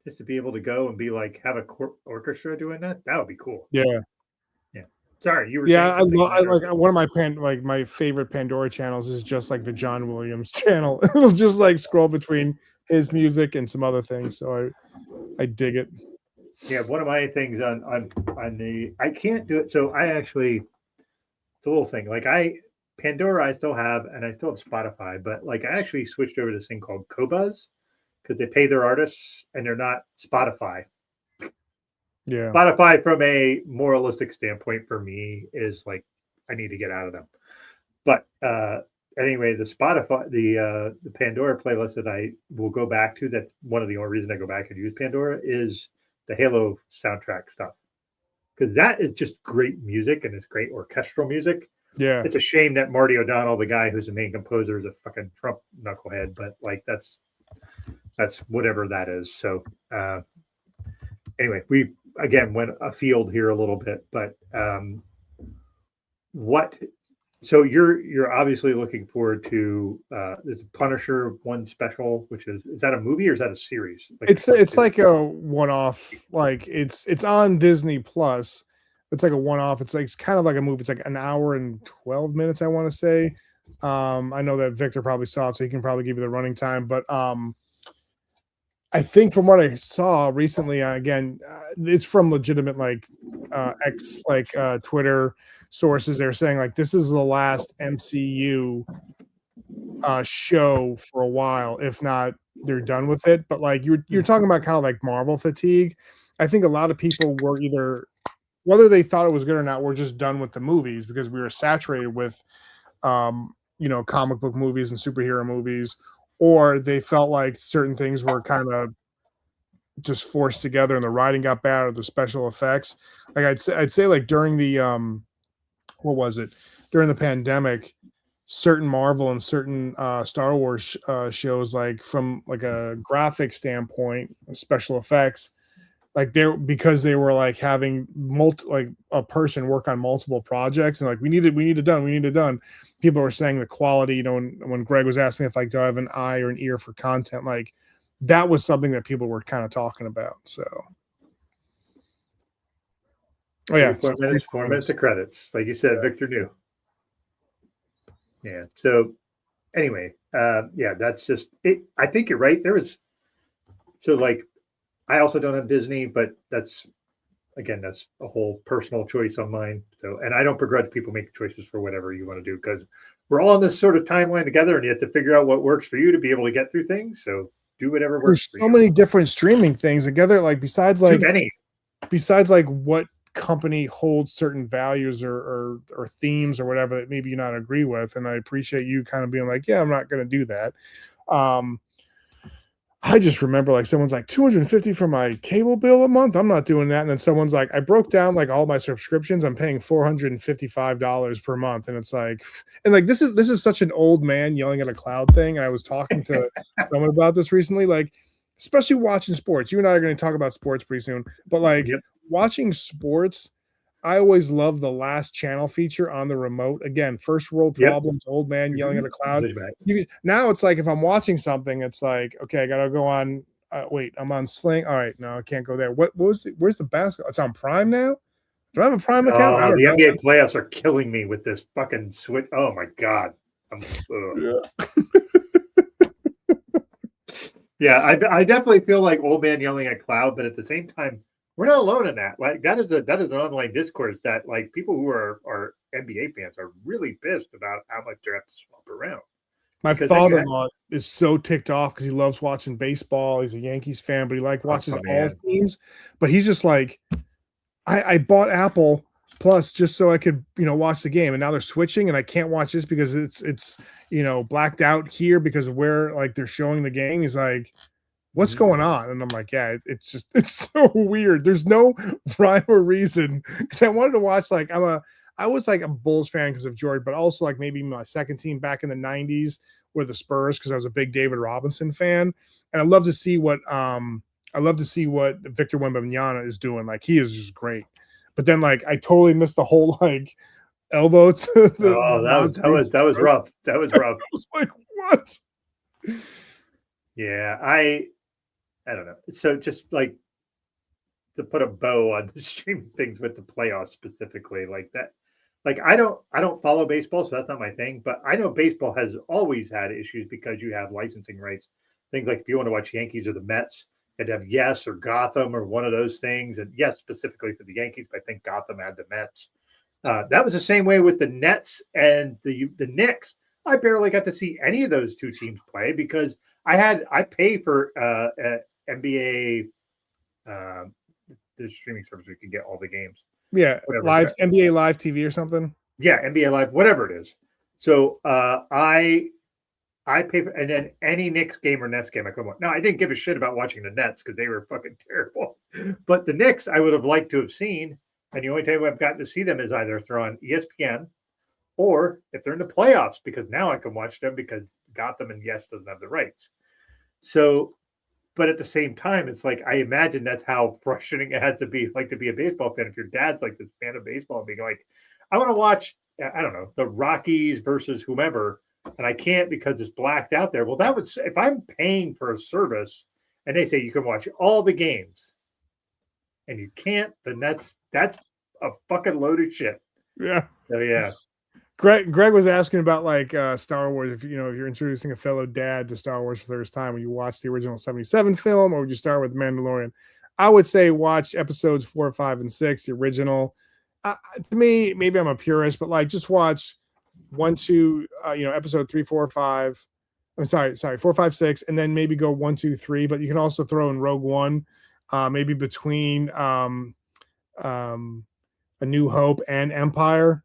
Just to be able to go and be like have a orchestra doing that, that would be cool. Yeah. Yeah. Sorry, you were Yeah, saying something I there. like one of my favorite Pandora channels is just like the John Williams channel. It'll just like scroll between his music and some other things. So I dig it. Yeah, one of my things on the I can't do it. So I actually it's a little thing. Like Pandora I still have and I still have Spotify, but like I actually switched over to this thing called Cobuzz because they pay their artists and they're not Spotify. Yeah. Spotify from a moralistic standpoint for me is like I need to get out of them. But anyway, the Pandora playlist that I will go back to. That's one of the only reasons I go back and use Pandora is the Halo soundtrack stuff because that is just great music and it's great orchestral music. Yeah. It's a shame that Marty O'Donnell, the guy who's the main composer, is a fucking Trump knucklehead. But like that's whatever that is. So anyway, we again went afield here a little bit, but what so you're obviously looking forward to the Punisher one special, which is that a movie or is that a series? Like It's like a one-off, like it's on Disney Plus. It's like a one-off. It's kind of like a movie. It's like an hour and 12 minutes, I want to say. I know that Victor probably saw it, so he can probably give you the running time. But I think from what I saw recently, again, it's from legitimate X Twitter sources. They're saying like this is the last MCU show for a while, if not they're done with it. But like you're talking about kind of like Marvel fatigue. I think a lot of people were either whether they thought it was good or not, we're just done with the movies because we were saturated with comic book movies and superhero movies, or they felt like certain things were kind of just forced together and the writing got bad or the special effects. Like I'd say like during the what was it? During the pandemic, certain Marvel and certain Star Wars shows, like from like a graphic standpoint, special effects, like because they were like having like a person work on multiple projects and like we need it done. People were saying the quality, when Greg was asking me if like do I have an eye or an ear for content, like that was something that people were kind of talking about. So oh yeah, 4 minutes of credits, like you said, Victor knew. Yeah. So anyway, yeah, that's just it. I think you're right. There was so like I also don't have Disney, but that's a whole personal choice on mine. So, and I don't begrudge people making choices for whatever you want to do because we're all in this sort of timeline together, and you have to figure out what works for you to be able to get through things. So, do whatever works there's for so you. many different streaming things together, like besides Too many. what company holds certain values or themes or whatever that maybe you not agree with. And I appreciate you kind of being like, yeah, I'm not going to do that. I just remember like someone's like 250 for my cable bill a month. I'm not doing that. And then someone's like, I broke down like all my subscriptions. I'm paying $455 per month. And it's like, and like this is such an old man yelling at a cloud thing. And I was talking to someone about this recently, like, especially watching sports. You and I are going to talk about sports pretty soon, but like Yep. watching sports, I always love the last channel feature on the remote. Again, first world Yep. problems, old man yelling at a cloud. Right. Now it's like if I'm watching something, it's like, okay, I gotta go on. Wait, I'm on Sling. All right, no, I can't go there. What was it? Where's the basketball? It's on Prime now. Do I have a Prime account? I Oh, don't the know. NBA playoffs are killing me with this fucking switch. Oh my god. Yeah. Yeah, I definitely feel like old man yelling at cloud, but at the same time, we're not alone in that. Like that is an online discourse that like people who are NBA fans are really pissed about how much they have to swap around. My Because then you have, father-in-law is so ticked off because he loves watching baseball. He's a Yankees fan, but he like watches oh all man, teams. But he's just like, I bought Apple Plus just so I could, watch the game, and now they're switching, and I can't watch this because it's blacked out here because of where like they're showing the game. He's like, what's going on? And I'm like, yeah, it's so weird. There's no rhyme or reason because I wanted to watch like I was like a Bulls fan because of George, but also like maybe my second team back in the 90s were the Spurs because I was a big David Robinson fan, and I love to see what Victor Wembanyama is doing. Like he is just great. But then like I totally missed the whole like elbow to the oh that was throat. rough. That was rough. I was like, what? Yeah, I don't know. So just like to put a bow on the streaming things with the playoffs specifically, like that. Like I don't follow baseball, so that's not my thing. But I know baseball has always had issues because you have licensing rights. Things like if you want to watch Yankees or the Mets, you had to have Yes or Gotham or one of those things. And yes, specifically for the Yankees, but I think Gotham had the Mets. That was the same way with the Nets and the Knicks. I barely got to see any of those two teams play because I pay for NBA the streaming service. We could get all the games, Yeah, whatever. live NBA live TV or something. Yeah, NBA Live, whatever it is. So I pay for, and then any Knicks game or Nets game I come on. Now I didn't give a shit about watching the Nets because they were fucking terrible, but the Knicks I would have liked to have seen, and the only time I've gotten to see them is either through on ESPN or if they're in the playoffs because now I can watch them because Gotham and Yes doesn't have the rights. So, but at the same time, it's like I imagine that's how frustrating it had to be, like to be a baseball fan. If your dad's like this fan of baseball and being like, I want to watch, I don't know, the Rockies versus whomever, and I can't because it's blacked out there. Well, that would if I'm paying for a service and they say you can watch all the games and you can't, then that's a fucking load of shit. Yeah. So yeah. Greg was asking about like Star Wars. If you're introducing a fellow dad to Star Wars for the first time, when you watch the original '77 film, or would you start with Mandalorian? I would say watch episodes 4, 5, and 6, the original. To me, maybe I'm a purist, but like just watch 1, 2, episode 3, 4, 5. I'm sorry, 4, 5, 6, and then maybe go 1, 2, 3. But you can also throw in Rogue One, maybe between A New Hope and Empire.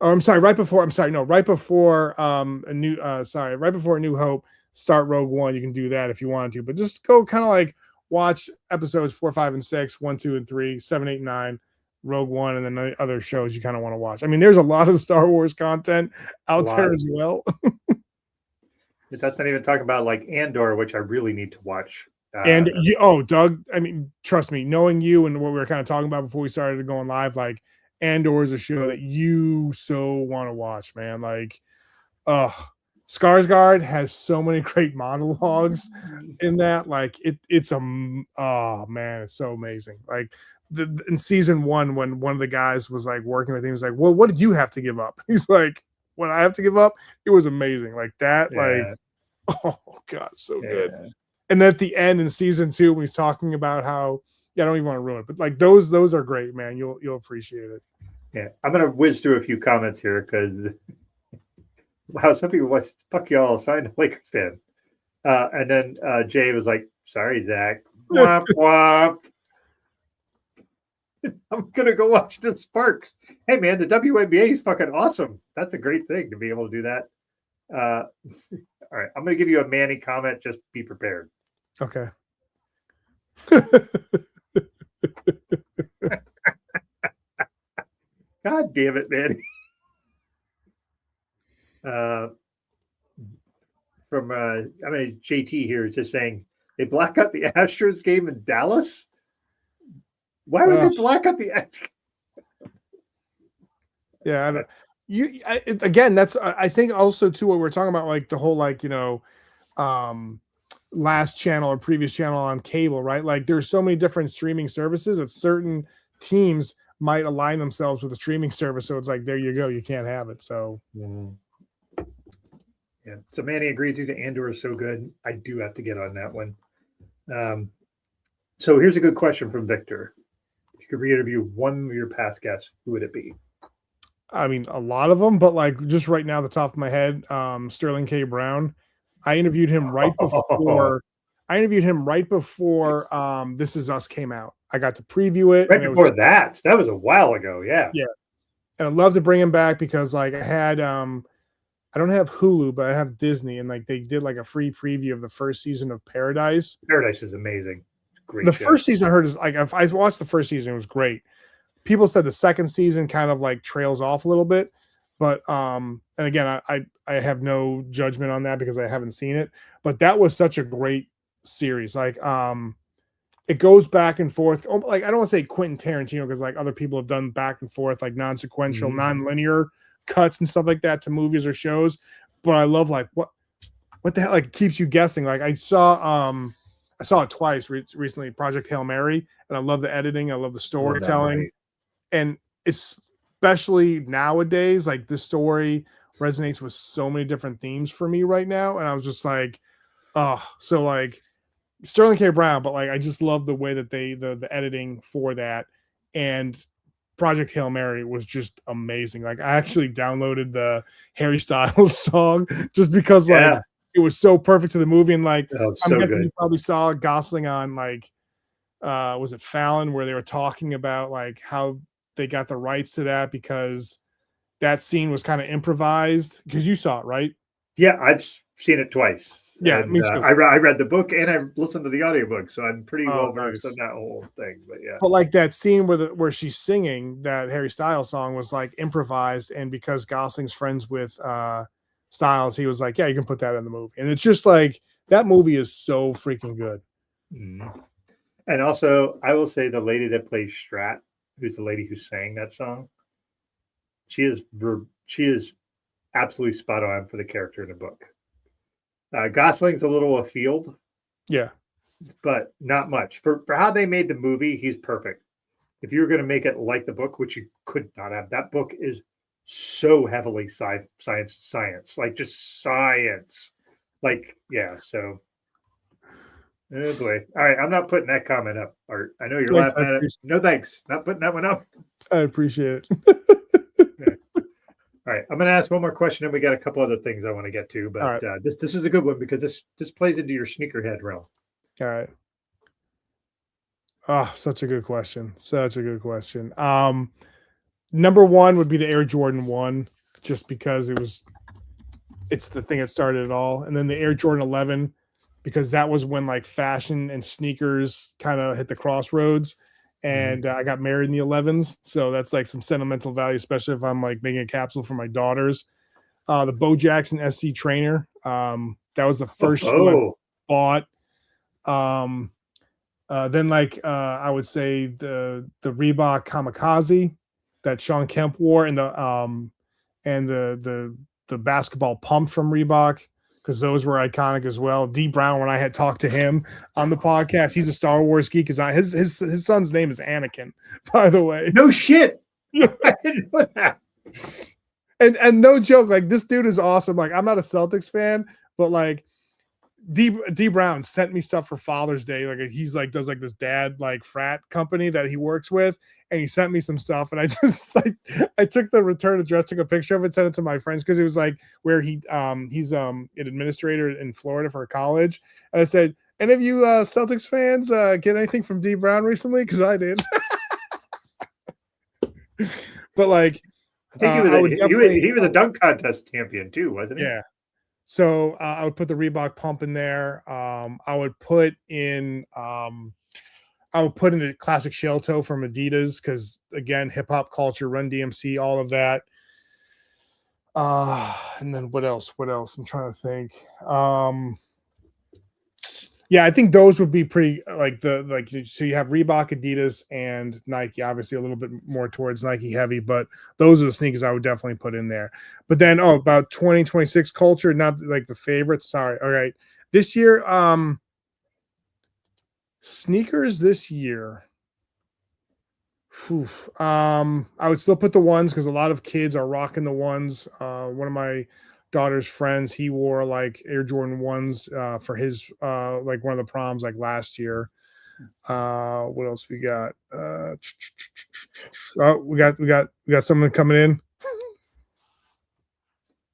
Oh, I'm sorry, right before right before right before A New Hope, start Rogue One. You can do that if you want to, but just go kind of like watch episodes 4, 5, and 6, 1, 2, and 3, 7, 8, 9, Rogue One, and then the other shows you kind of want to watch. I mean, there's a lot of Star Wars content out there as well. That's not even talking about like Andor, which I really need to watch. And Doug, I mean, trust me, knowing you and what we were kind of talking about before we started going live, like Andor is a show that you so want to watch, man. Like, Skarsgård has so many great monologues in that. Like, oh man, it's so amazing. Like in season 1, when one of the guys was like working with him, he was like, "Well, what did you have to give up?" He's like, "What I have to give up?" It was amazing. Like that. Yeah. Like, oh god, so good. And at the end in season 2, when he's talking about how, I don't even want to ruin it, but like those are great, man. You'll appreciate it. Yeah, I'm gonna whiz through a few comments here because wow, some people was fuck y'all signed a Lakers fan, and then Jay was like, "Sorry, Zach, womp womp." I'm gonna go watch the Sparks. Hey, man, the WNBA is fucking awesome. That's a great thing to be able to do that. All right, I'm gonna give you a Manny comment. Just be prepared. Okay. God damn it, man. From JT here is just saying they black out the Astros game in Dallas. Why would they black out the? Yeah, I don't, again. That's I think also too what we're talking about, like the whole like last channel or previous channel on cable, right? Like there's so many different streaming services that certain teams might align themselves with a streaming service. So it's like, there you go, you can't have it. So yeah. So Manny agrees with you. Andor is so good. I do have to get on that one. So here's a good question from Victor. If you could re-interview one of your past guests, who would it be? I mean, a lot of them, but like just right now, the top of my head, Sterling K. Brown. I interviewed him right before. This Is Us came out. I got to preview it right before that. That was a while ago. Yeah. Yeah. And I'd love to bring him back because like I had I don't have Hulu, but I have Disney, and like they did like a free preview of the first season of Paradise. Paradise is amazing. Great. The first season I heard is like, if I watched the first season, it was great. People said the second season kind of like trails off a little bit, but and again, I have no judgment on that because I haven't seen it, but that was such a great series. Like it goes back and forth. Like I don't want to say Quentin Tarantino because like other people have done back and forth, like non-sequential, non-linear cuts and stuff like that to movies or shows. But I love like what the hell, like, keeps you guessing. Like I saw it twice recently, Project Hail Mary, and I love the editing, I love the storytelling, and especially nowadays, like this story resonates with so many different themes for me right now, and I was just like, oh, so like Sterling K. Brown, but like I just love the way that the editing for that, and Project Hail Mary was just amazing. Like I actually downloaded the Harry Styles song just because like it was so perfect to the movie, and like I'm guessing you probably saw Gosling on like was it Fallon, where they were talking about like how they got the rights to that because that scene was kind of improvised, because you saw it, right? Yeah, I've seen it twice. Yeah, and, me too. I read the book and I listened to the audiobook, so I'm pretty well versed in that whole thing. But yeah, but like that scene where she's singing that Harry Styles song was like improvised, and because Gosling's friends with Styles, he was like, yeah, you can put that in the movie, and it's just like that movie is so freaking good. And also, I will say the lady that plays Strat, who's the lady who sang that song, she is absolutely spot on for the character in the book. Gosling's a little afield, yeah, but not much for how they made the movie. He's perfect. If you were going to make it like the book, which you could not have, that book is so heavily science, like just science, like yeah. So, oh boy. All right, I'm not putting that comment up, Art. I know you're laughing at it. No thanks, not putting that one up. I appreciate it. Okay. All right, I'm going to ask one more question, and we got a couple other things I want to get to, but this is a good one because this plays into your sneakerhead realm. All right. Oh, such a good question. Such a good question. Number one would be the Air Jordan 1, just because it's the thing that started it all. And then the Air Jordan 11, because that was when like fashion and sneakers kind of hit the crossroads. And I got married in the 11s. So that's like some sentimental value, especially if I'm like making a capsule for my daughters. The Bo Jackson SC trainer. That was the first shoe I bought. Then like I would say the Reebok Kamikaze that Sean Kemp wore, and the basketball pump from Reebok, because those were iconic as well. D Brown, when I had talked to him on the podcast, he's a Star Wars geek. His son's name is Anakin, by the way. No shit. I didn't know that. And no joke, like this dude is awesome. Like I'm not a Celtics fan, but like D Brown sent me stuff for Father's Day. Like he's like does like this dad like frat company that he works with, and he sent me some stuff, and I just like I took the return address, took a picture of it, sent it to my friends, because it was like where he's an administrator in Florida for college, and I said, any of you Celtics fans get anything from D Brown recently? Because I did. But like I think he was a dunk contest champion too, wasn't he? Yeah. So I would put the Reebok pump in there. I would put in a classic shell toe from Adidas because again, hip hop culture, Run DMC, all of that. And then what else? What else? I'm trying to think. Yeah, I think those would be pretty so you have Reebok, Adidas, and Nike. Obviously, a little bit more towards Nike heavy, but those are the sneakers I would definitely put in there. But then, about 2026 culture, not like the favorites. Sorry. All right, this year, sneakers this year. Whew, I would still put the ones because a lot of kids are rocking the ones. One of my daughter's friends, he wore like Air Jordan ones for his like one of the proms like last year. What else we got? Oh, we got someone coming in.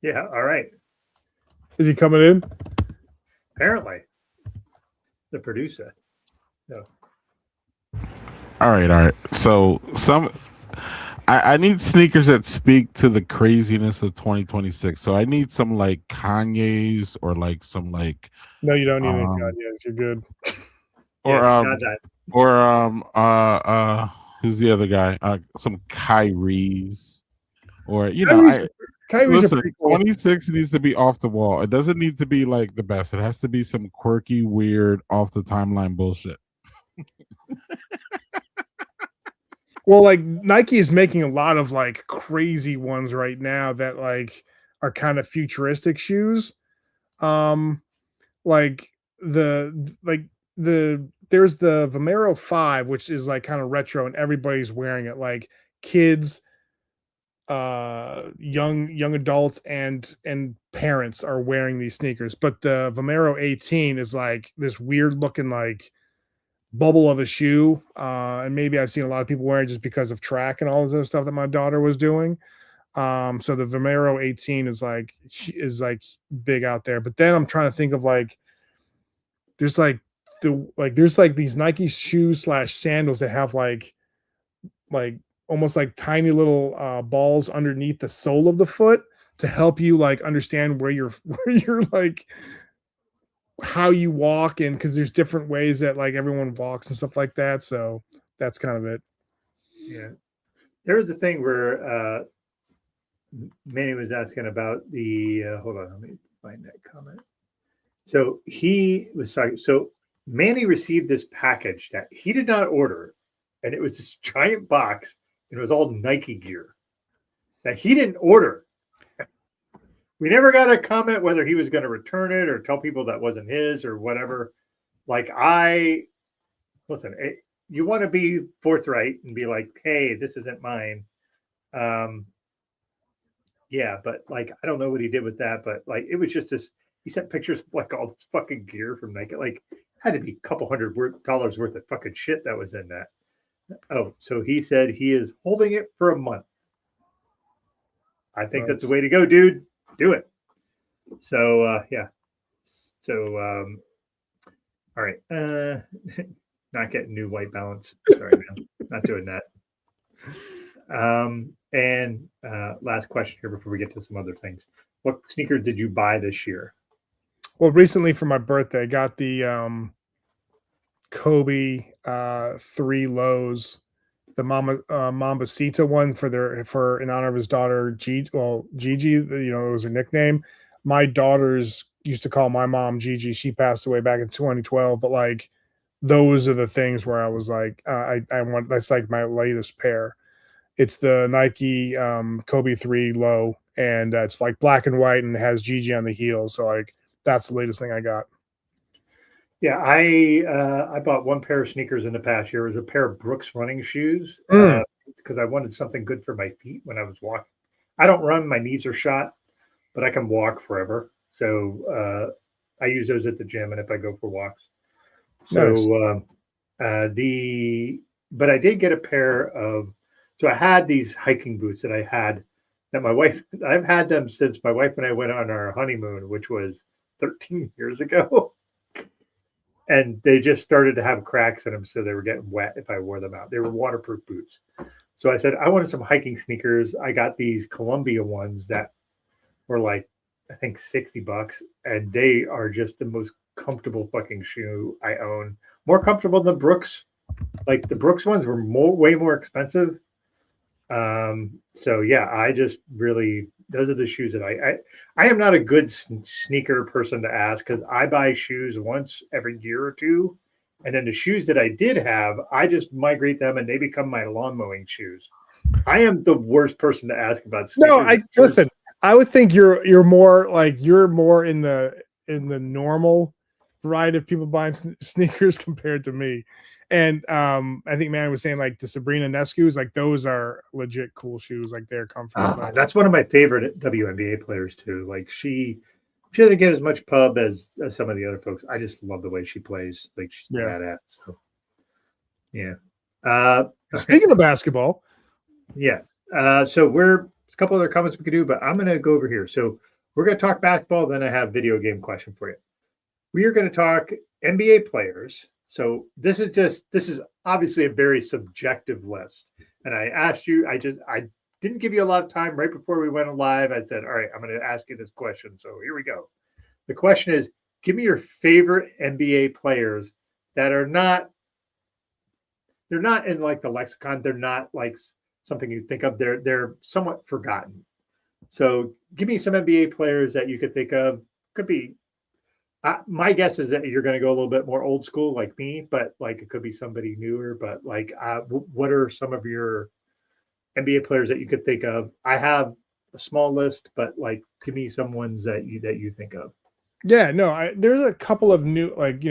Yeah. All right. Is he coming in? Apparently, the producer. No. All right. So I need sneakers that speak to the craziness of 2026. So I need some like Kanye's or like some like No, you don't need any um Kanye's. You're good. or Yeah, not that. who's the other guy? Some Kyrie's or Kyrie's are listen, pretty cool. 26 needs to be off the wall. It doesn't need to be like the best. It has to be some quirky, weird, off the timeline bullshit. Well, like Nike is making a lot of like crazy ones right now that like are kind of futuristic shoes. Um, like there's the Vomero 5, which is like kind of retro and everybody's wearing it. Like kids, young adults and parents are wearing these sneakers. But the Vomero 18 is like this weird looking like bubble of a shoe, and maybe I've seen a lot of people wearing it just because of track and all this other stuff that my daughter was doing. So the Vomero 18 is like big out there. But then I'm trying to think of like there's like there's like these Nike shoes slash sandals that have like almost like tiny little balls underneath the sole of the foot to help you like understand where you're where you're like how you walk, and because there's different ways that like everyone walks and stuff like that. So that's kind of it. Yeah. There's the thing where Manny was asking about the. Hold on, let me find that comment. So he was talking. So Manny received this package that he did not order, and it was this giant box, and it was all Nike gear that he didn't order. We never got a comment whether he was going to return it or tell people that wasn't his or whatever. Like listen, you want to be forthright and be like, hey, this isn't mine. Yeah, but like, I don't know what he did with that, but like, it was just this, he sent pictures of like all this fucking gear from Nike. Like, had to be a couple $100 worth of fucking shit that was in that. Oh, so he said he is holding it for a month. I think that's the way to go, dude. Do it. So yeah. So all right. Not getting new white balance. Sorry, man. Not doing that. And last question here before we get to some other things. What sneaker did you buy this year? Well, recently for my birthday, I got the Kobe 3 lows, the Mambasita one for in honor of his daughter Gigi. It was her nickname. My daughters used to call my mom Gigi. She passed away back in 2012, but like those are the things where I was like, I want, that's like my latest pair. It's the Nike Kobe 3 low, and it's like black and white and it has Gigi on the heel. So like that's the latest thing I got. Yeah, I bought one pair of sneakers in the past year. It was a pair of Brooks running shoes because I wanted something good for my feet when I was walking. I don't run; my knees are shot, but I can walk forever. So I use those at the gym and if I go for walks. So nice. But I did get a pair of. So I had these hiking boots that I had that my wife. I've had them since my wife and I went on our honeymoon, which was 13 years ago. And they just started to have cracks in them, so they were getting wet if I wore them out. They were waterproof boots. So I said, I wanted some hiking sneakers. I got these Columbia ones that were like I think $60, and they are just the most comfortable fucking shoe I own. More comfortable than Brooks. Like the Brooks ones were way more expensive. So yeah, I just really those are the shoes that I am not a good sneaker person to ask because I buy shoes once every year or two, and then the shoes that I did have, I just migrate them and they become my lawn mowing shoes. I am the worst person to ask about sneakers. No, listen. I would think you're more in the normal variety of people buying sneakers compared to me. And I think Manny was saying like the Sabrina Nescu's, like those are legit cool shoes. Like they're comfortable. That's one of my favorite WNBA players too. Like she doesn't get as much pub as some of the other folks. I just love the way she plays. Like she's badass. So yeah. Speaking of basketball, yeah. So we're a couple other comments we could do, but I'm going to go over here. So we're going to talk basketball. Then I have video game question for you. We are going to talk NBA players. So this is obviously a very subjective list. And I asked you, I didn't give you a lot of time right before we went live. I said, all right, I'm going to ask you this question. So here we go. The question is, give me your favorite NBA players that are they're not in like the lexicon. They're not like something you think of. They're somewhat forgotten. So give me some NBA players that you could think of. Could be my guess is that you're going to go a little bit more old school like me, but like it could be somebody newer. But like, what are some of your NBA players that you could think of? I have a small list, but like give me some ones that you think of. Yeah, no, there's a couple of new, like,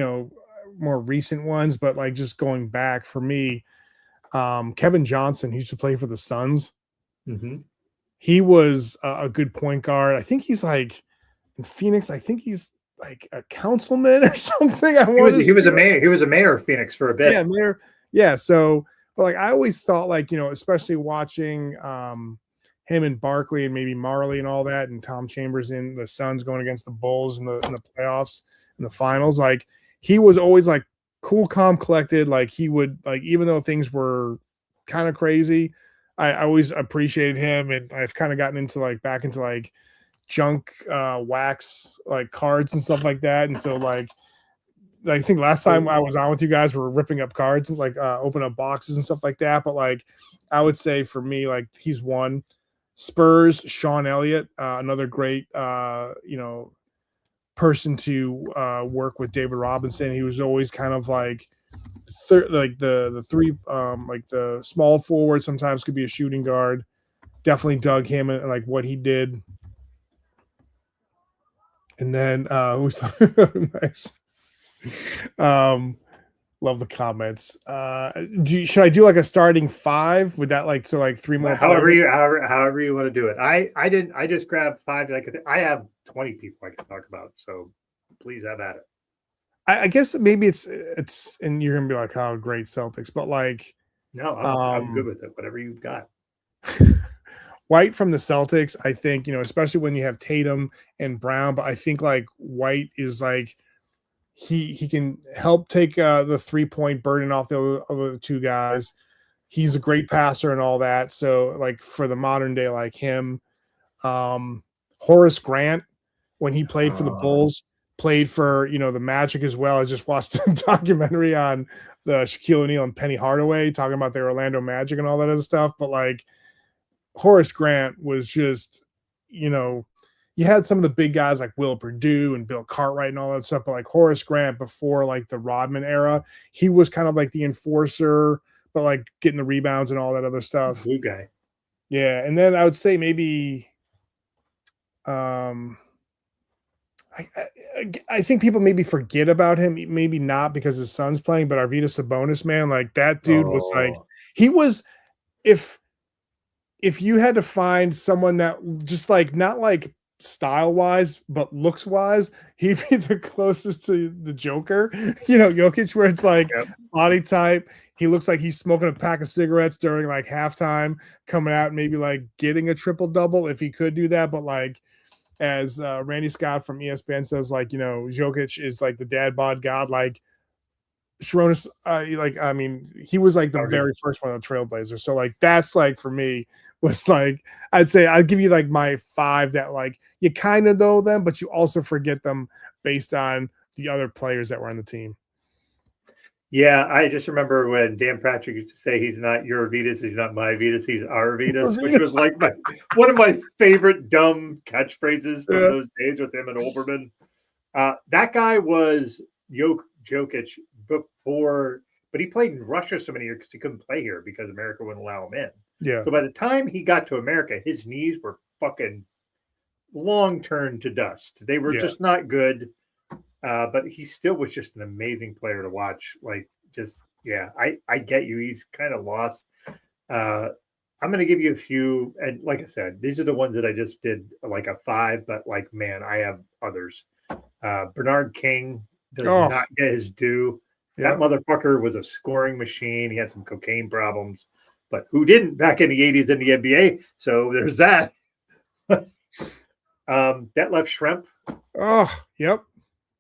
more recent ones, but like just going back for me, Kevin Johnson, he used to play for the Suns. Mm-hmm. He was a good point guard. I think he's like in Phoenix. I think he's like a councilman or something. He was a mayor. He was a mayor of Phoenix for a bit. Yeah, mayor. Yeah. So, but like I always thought, like especially watching him and Barkley and maybe Marley and all that, and Tom Chambers in the Suns going against the Bulls in the playoffs and the finals. Like he was always like cool, calm, collected. Like he would like even though things were kind of crazy, I always appreciated him, and I've kind of gotten into like back into like junk wax like cards and stuff like that. And so like I think last time I was on with you guys, we were ripping up cards and like open up boxes and stuff like that. But like I would say for me, like he's one. Spurs, Sean Elliott, another great person to work with David Robinson. He was always kind of like like the three like the small forward sometimes could be a shooting guard. Definitely dug him and like what he did. And then nice. Love the comments. Should I do like a starting five? Would that like so like three more? However you want to do it. I just grabbed five that I have 20 people I can talk about. So please have at it. I guess maybe it's and you're gonna be like, oh great Celtics, but like no, I'm good with it. Whatever you've got. White from the Celtics, I think, especially when you have Tatum and Brown, but I think like White is like he can help take the 3-point burden off the other two guys. He's a great passer and all that. So like for the modern day, like him, Horace Grant, when he played for the Bulls, played for, the Magic as well. I just watched a documentary on the Shaquille O'Neal and Penny Hardaway talking about the Orlando Magic and all that other stuff. But like Horace Grant was just, you had some of the big guys like Will Perdue and Bill Cartwright and all that stuff, but like Horace Grant before like the Rodman era, he was kind of like the enforcer, but like getting the rebounds and all that other stuff. Blue guy. Yeah. And then I would say maybe I think people maybe forget about him, maybe not because his son's playing, but Arvydas Sabonis, man, like that dude was like, he was, if you had to find someone that just like, not like style wise, but looks wise, he'd be the closest to the Joker, Jokic, where it's like body type. He looks like he's smoking a pack of cigarettes during like halftime, coming out, maybe like getting a triple double if he could do that. But like, as Randy Scott from ESPN says, like, Jokic is like the dad bod god. Like Sharonis, like, I mean, he was like the Okay. very first one on the Trailblazers. So like that's like for me was like I'd say I'd give you like my 5 that like you kind of know them, but you also forget them based on the other players that were on the team. Yeah, I just remember when Dan Patrick used to say he's not your Vetus, he's not my Vetus, he's our Vetus, which was like one of my favorite dumb catchphrases from those days with him and Olbermann. That guy was Jokic before, but he played in Russia so many years because he couldn't play here because America wouldn't allow him in. Yeah. So by the time he got to America, his knees were fucking long turned to dust. They were just not good. But he still was just an amazing player to watch. Like, just I get you. He's kind of lost. I'm going to give you a few, and like I said, these are the ones that I just did like a 5. But like, man, I have others. Bernard King does not get his due. That motherfucker was a scoring machine. He had some cocaine problems, but who didn't back in the 80s in the NBA? So there's that. Detlef Schrempf. Oh, yep.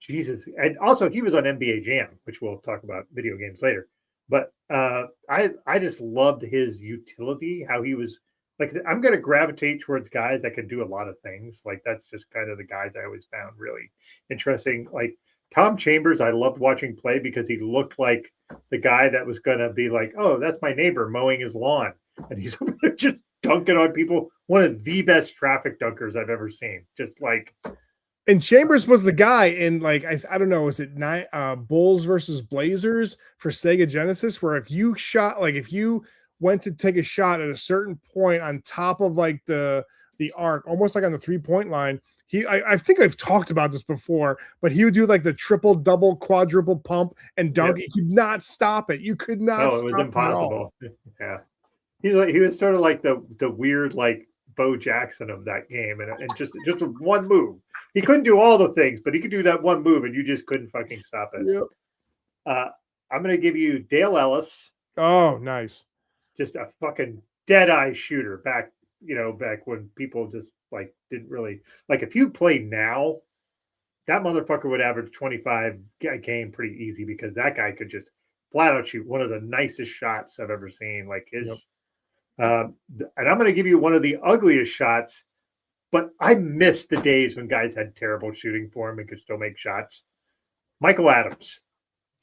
Jesus. And also he was on NBA Jam, which we'll talk about video games later. But I just loved his utility, how he was like, I'm going to gravitate towards guys that can do a lot of things. Like, that's just kind of the guys I always found really interesting. Like Tom Chambers, I loved watching play because he looked like the guy that was going to be like, oh, that's my neighbor mowing his lawn. And he's just dunking on people. One of the best traffic dunkers I've ever seen. Just like, and Chambers was the guy in like I don't know, was it Bulls versus Blazers for Sega Genesis, where if you went to take a shot at a certain point on top of like the arc, almost like on the 3-point line, I think I've talked about this before, but he would do like the triple, double, quadruple pump and dunk. You could not stop it. You could not. No, it was impossible. Yeah, he was sort of like the weird like Bo Jackson of that game, and just one move. He couldn't do all the things, but he could do that one move, and you just couldn't fucking stop it. Yep. I'm going to give you Dale Ellis. Oh, nice. Just a fucking dead-eye shooter back when people just like didn't really like. If you play now, that motherfucker would average 25 a game pretty easy because that guy could just flat out shoot one of the nicest shots I've ever seen. Like his. Yep. And I'm going to give you one of the ugliest shots, but I miss the days when guys had terrible shooting form and could still make shots. Michael Adams.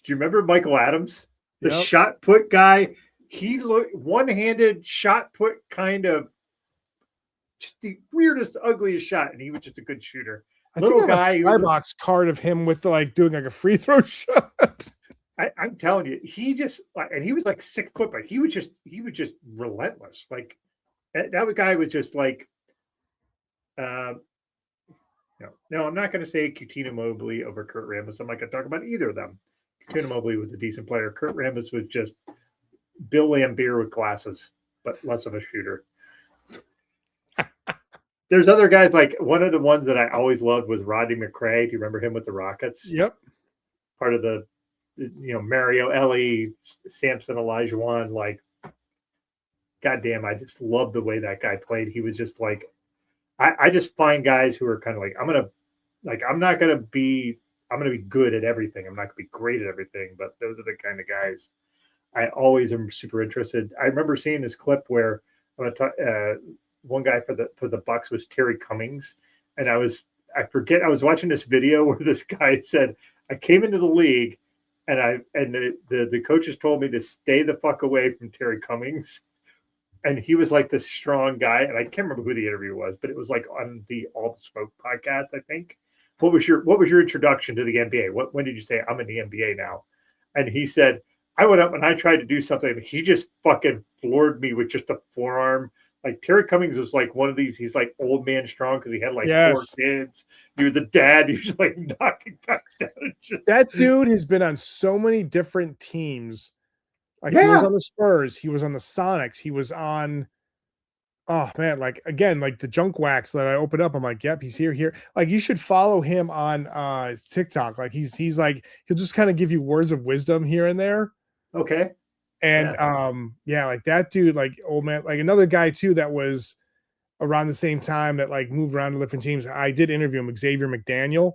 Do you remember Michael Adams? The shot put guy. He looked one-handed shot put, kind of just the weirdest, ugliest shot, and he was just a good shooter. Little guy. Skybox card of him with like doing like a free throw shot. I'm telling you, he just and he was like 6 foot, but he was just relentless. Like that guy was just like, no, I'm not going to say Cuttino Mobley over Kurt Rambis. I'm not going to talk about either of them. Cuttino Mobley was a decent player. Kurt Rambis was just Bill Laimbeer with glasses, but less of a shooter. There's other guys, like one of the ones that I always loved was Rodney McRae. Do you remember him with the Rockets? Yep. Part of the Mario Ellie, Samson Olajuwon, like, goddamn, I just love the way that guy played. He was just like, I just find guys who are kind of like, I'm going to be good at everything. I'm not going to be great at everything, but those are the kind of guys I always am super interested. I remember seeing this clip where one guy for the Bucks was Terry Cummings, and I was watching this video where this guy said, I came into the league and the coaches told me to stay the fuck away from Terry Cummings. And he was like this strong guy. And I can't remember who the interview was, but it was like on the All the Smoke podcast, I think. What was your introduction to the NBA? When did you say I'm in the NBA now? And he said, I went up and I tried to do something. And he just fucking floored me with just a forearm. Like Terry Cummings was like one of these, he's like old man strong because he had like 4 kids. He was a dad. He was like knocking guys down. That dude has been on so many different teams. Like he was on the Spurs, he was on the Sonics, he was on, oh man, like again, like the junk wax that I opened up. I'm like, yep, he's here. Like you should follow him on TikTok. Like he's like, he'll just kind of give you words of wisdom here and there. Okay. And like that dude, like old man, like another guy too that was around the same time that like moved around to different teams. I did interview him, Xavier McDaniel.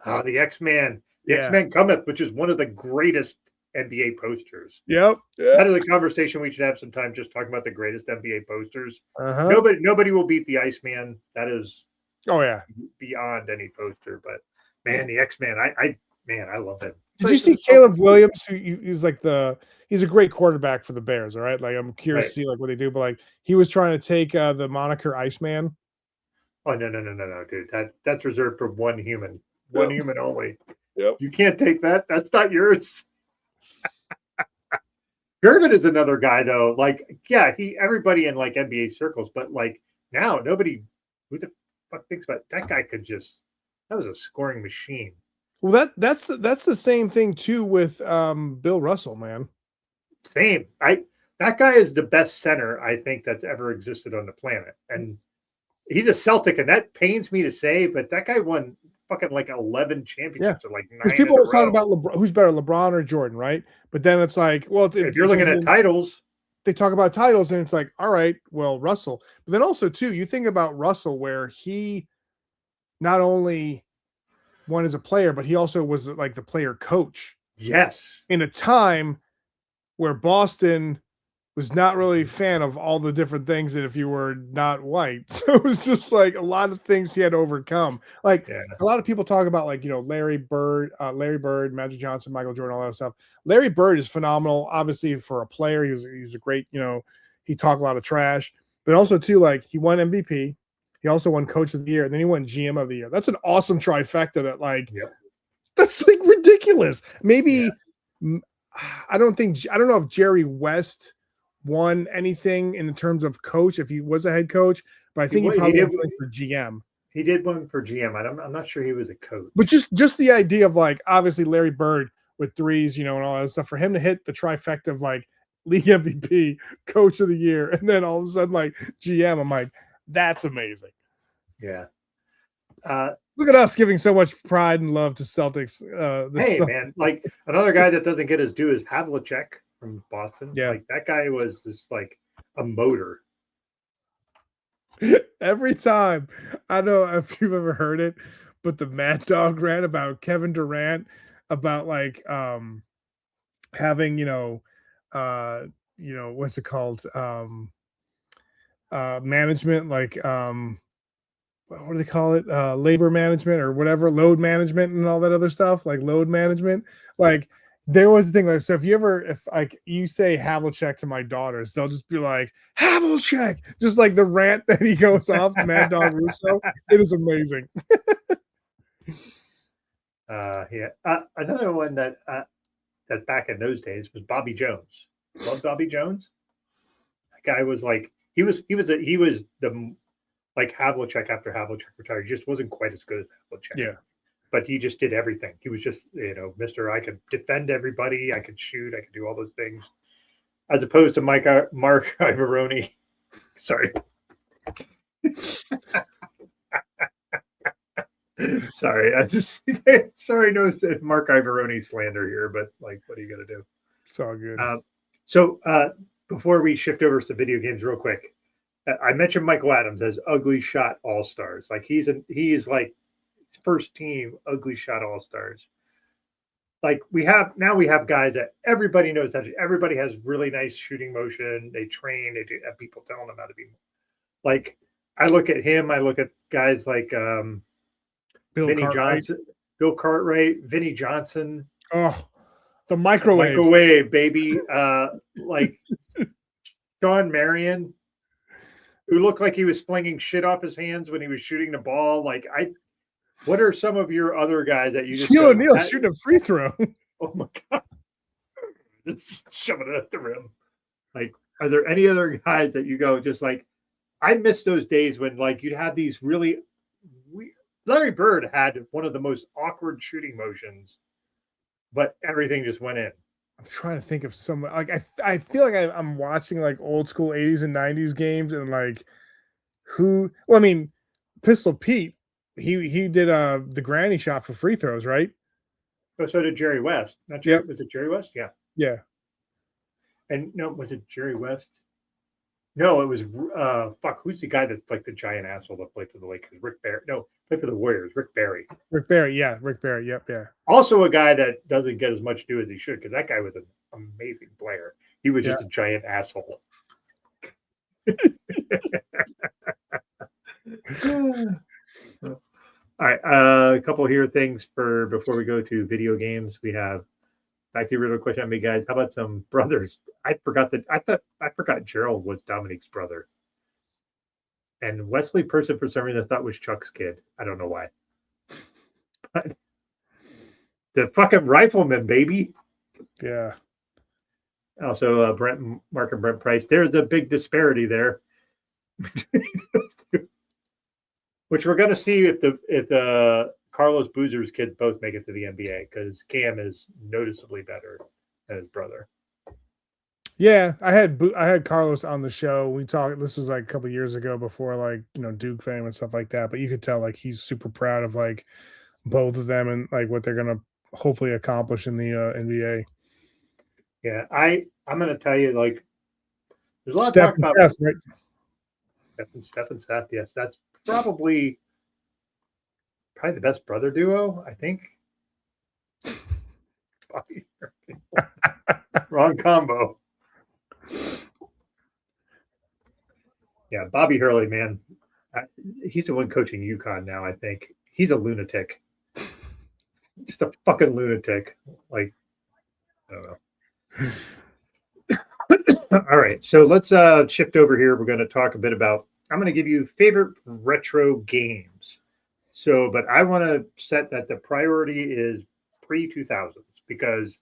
The X-Man. The X-Men Cometh, which is one of the greatest NBA posters. Yep. That is a conversation we should have sometime, just talking about the greatest NBA posters. Uh-huh. Nobody will beat the Iceman. That is Oh yeah. beyond any poster. But man, the X-Man, I love him. Did you see Caleb Williams? He's like he's a great quarterback for the Bears. All right, like I'm curious to see like what they do, but like he was trying to take the moniker Iceman. Oh no, dude. That's reserved for one human only. Yep. You can't take that. That's not yours. Gervin is another guy though. Like, yeah, everybody in like NBA circles, but like now nobody who the fuck thinks about that guy that was a scoring machine. Well, that's the same thing too with Bill Russell, man. Same. That guy is the best center I think that's ever existed on the planet. And he's a Celtic, and that pains me to say, but that guy won fucking like 11 championships or like 9. Because people always talk about who's better, LeBron or Jordan, right? But then it's like, well, if you're looking at titles, they talk about titles, and it's like, all right, well, Russell. But then also too, you think about Russell, where he not only won as a player, but he also was like the player coach. Yes, in a time where Boston was not really a fan of all the different things that if you were not white. So it was just like a lot of things he had to overcome. Like a lot of people talk about like, Larry Bird, Magic Johnson, Michael Jordan, all that stuff. Larry Bird is phenomenal. Obviously for a player, he was a great, he talked a lot of trash, but also too, like he won MVP. He also won Coach of the Year, and then he won GM of the Year. That's an awesome trifecta that like, that's like ridiculous. Maybe I don't know if Jerry West won anything in terms of coach if he was a head coach, but I think he probably won for GM. He did one for GM. I'm not sure he was a coach. But just the idea of like obviously Larry Bird with threes, and all that stuff, for him to hit the trifecta of like league MVP, Coach of the Year, and then all of a sudden like GM, I'm like, that's amazing. Yeah. Look at us giving so much pride and love to Celtics. Man, like another guy that doesn't get his due is Havlicek from Boston. Yeah. Like that guy was just like a motor. Every time, I don't know if you've ever heard it, but the Mad Dog rant about Kevin Durant about like having what's it called, management, like what do they call it, labor management or whatever, load management and all that other stuff, like load management. Like there was a thing like, so if like you say Havlicek to my daughters, they'll just be like, Havlicek, just like the rant that he goes off, Mad Dog Russo. It is amazing. Another one that back in those days was Bobby Jones. Love Bobby Jones. That guy was like he was the like Havlicek after Havlicek retired. He just wasn't quite as good as Havlicek. Yeah. But he just did everything. He was just, Mr. I could defend everybody. I could shoot. I could do all those things. As opposed to Mark Ivaroni. Sorry. Sorry. No Mark Ivaroni slander here, but like, what are you going to do? It's all good. So before we shift over to video games real quick, I mentioned Michael Adams as Ugly Shot All-Stars. Like he is like first team Ugly Shot All-Stars. Like we have guys that everybody knows that everybody has really nice shooting motion. They train, they have people telling them how to be. Like I look at him, I look at guys like Vinny Johnson, Bill Cartwright, Vinny Johnson. Oh, the microwave baby. Like Sean Marion, who looked like he was flinging shit off his hands when he was shooting the ball. Like what are some of your other guys that you just Shaquille O'Neal shooting a free throw? Oh my God. Just shoving it at the rim. Like, are there any other guys that you go just like, I miss those days when like you'd have these really Larry Bird had one of the most awkward shooting motions, but everything just went in. I'm trying to think of someone like I feel like I'm watching like old school 80s and 90s games and like Pistol Pete, he did the granny shot for free throws, right? Oh, so did Jerry West. Was it Jerry West? Yeah. Yeah. And no, was it Jerry West? No, it was fuck. Who's the guy that's like the giant asshole that played for the Lakers? Rick Barry. No, played for the Warriors. Rick Barry. Rick Barry, yeah, Rick Barry, yep, yeah. Also, a guy that doesn't get as much due as he should because that guy was an amazing player. He was Yeah. just a giant asshole. All right, a couple here things for before we go to video games. We have back to the original question on me, guys. How about some brothers? I forgot Gerald was Dominique's brother, and Wesley Person for some reason I thought was Chuck's kid. I don't know why. But the fucking rifleman, baby. Yeah. Also, Mark and Brent Price. There's a big disparity there, which we're going to see if Carlos Boozer's kids both make it to the NBA because Cam is noticeably better than his brother. Yeah, I had Carlos on the show. We talked. This was like a couple years ago before like Duke fame and stuff like that. But you could tell like he's super proud of like both of them and like what they're gonna hopefully accomplish in the NBA. Yeah, I'm going to tell you like there's a lot Steph of talk and about Seth, right? Steph and Seth. Yes, that's probably the best brother duo. I think. Wrong combo. Yeah, Bobby Hurley, man. He's the one coaching UConn now, I think. He's a lunatic. Just a fucking lunatic. Like, I don't know. All right, so let's shift over here. We're going to talk a bit about, I'm going to give you favorite retro games. So, but I want to set that the priority is pre-2000s because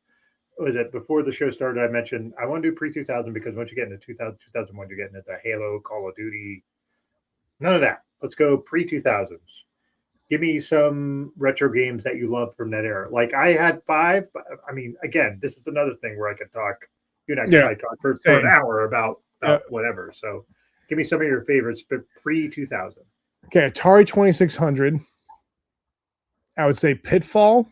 was it before the show started? I mentioned I want to do pre-2000 because once you get into 2000, 2001, you're getting into Halo, Call of Duty, none of that. Let's go pre-2000s. Give me some retro games that you love from that era. Like I had 5, but I mean, again, this is another thing where I could talk. You and I could probably talk for an hour about whatever. So, give me some of your favorites, but pre-2000. Okay, Atari 2600. I would say Pitfall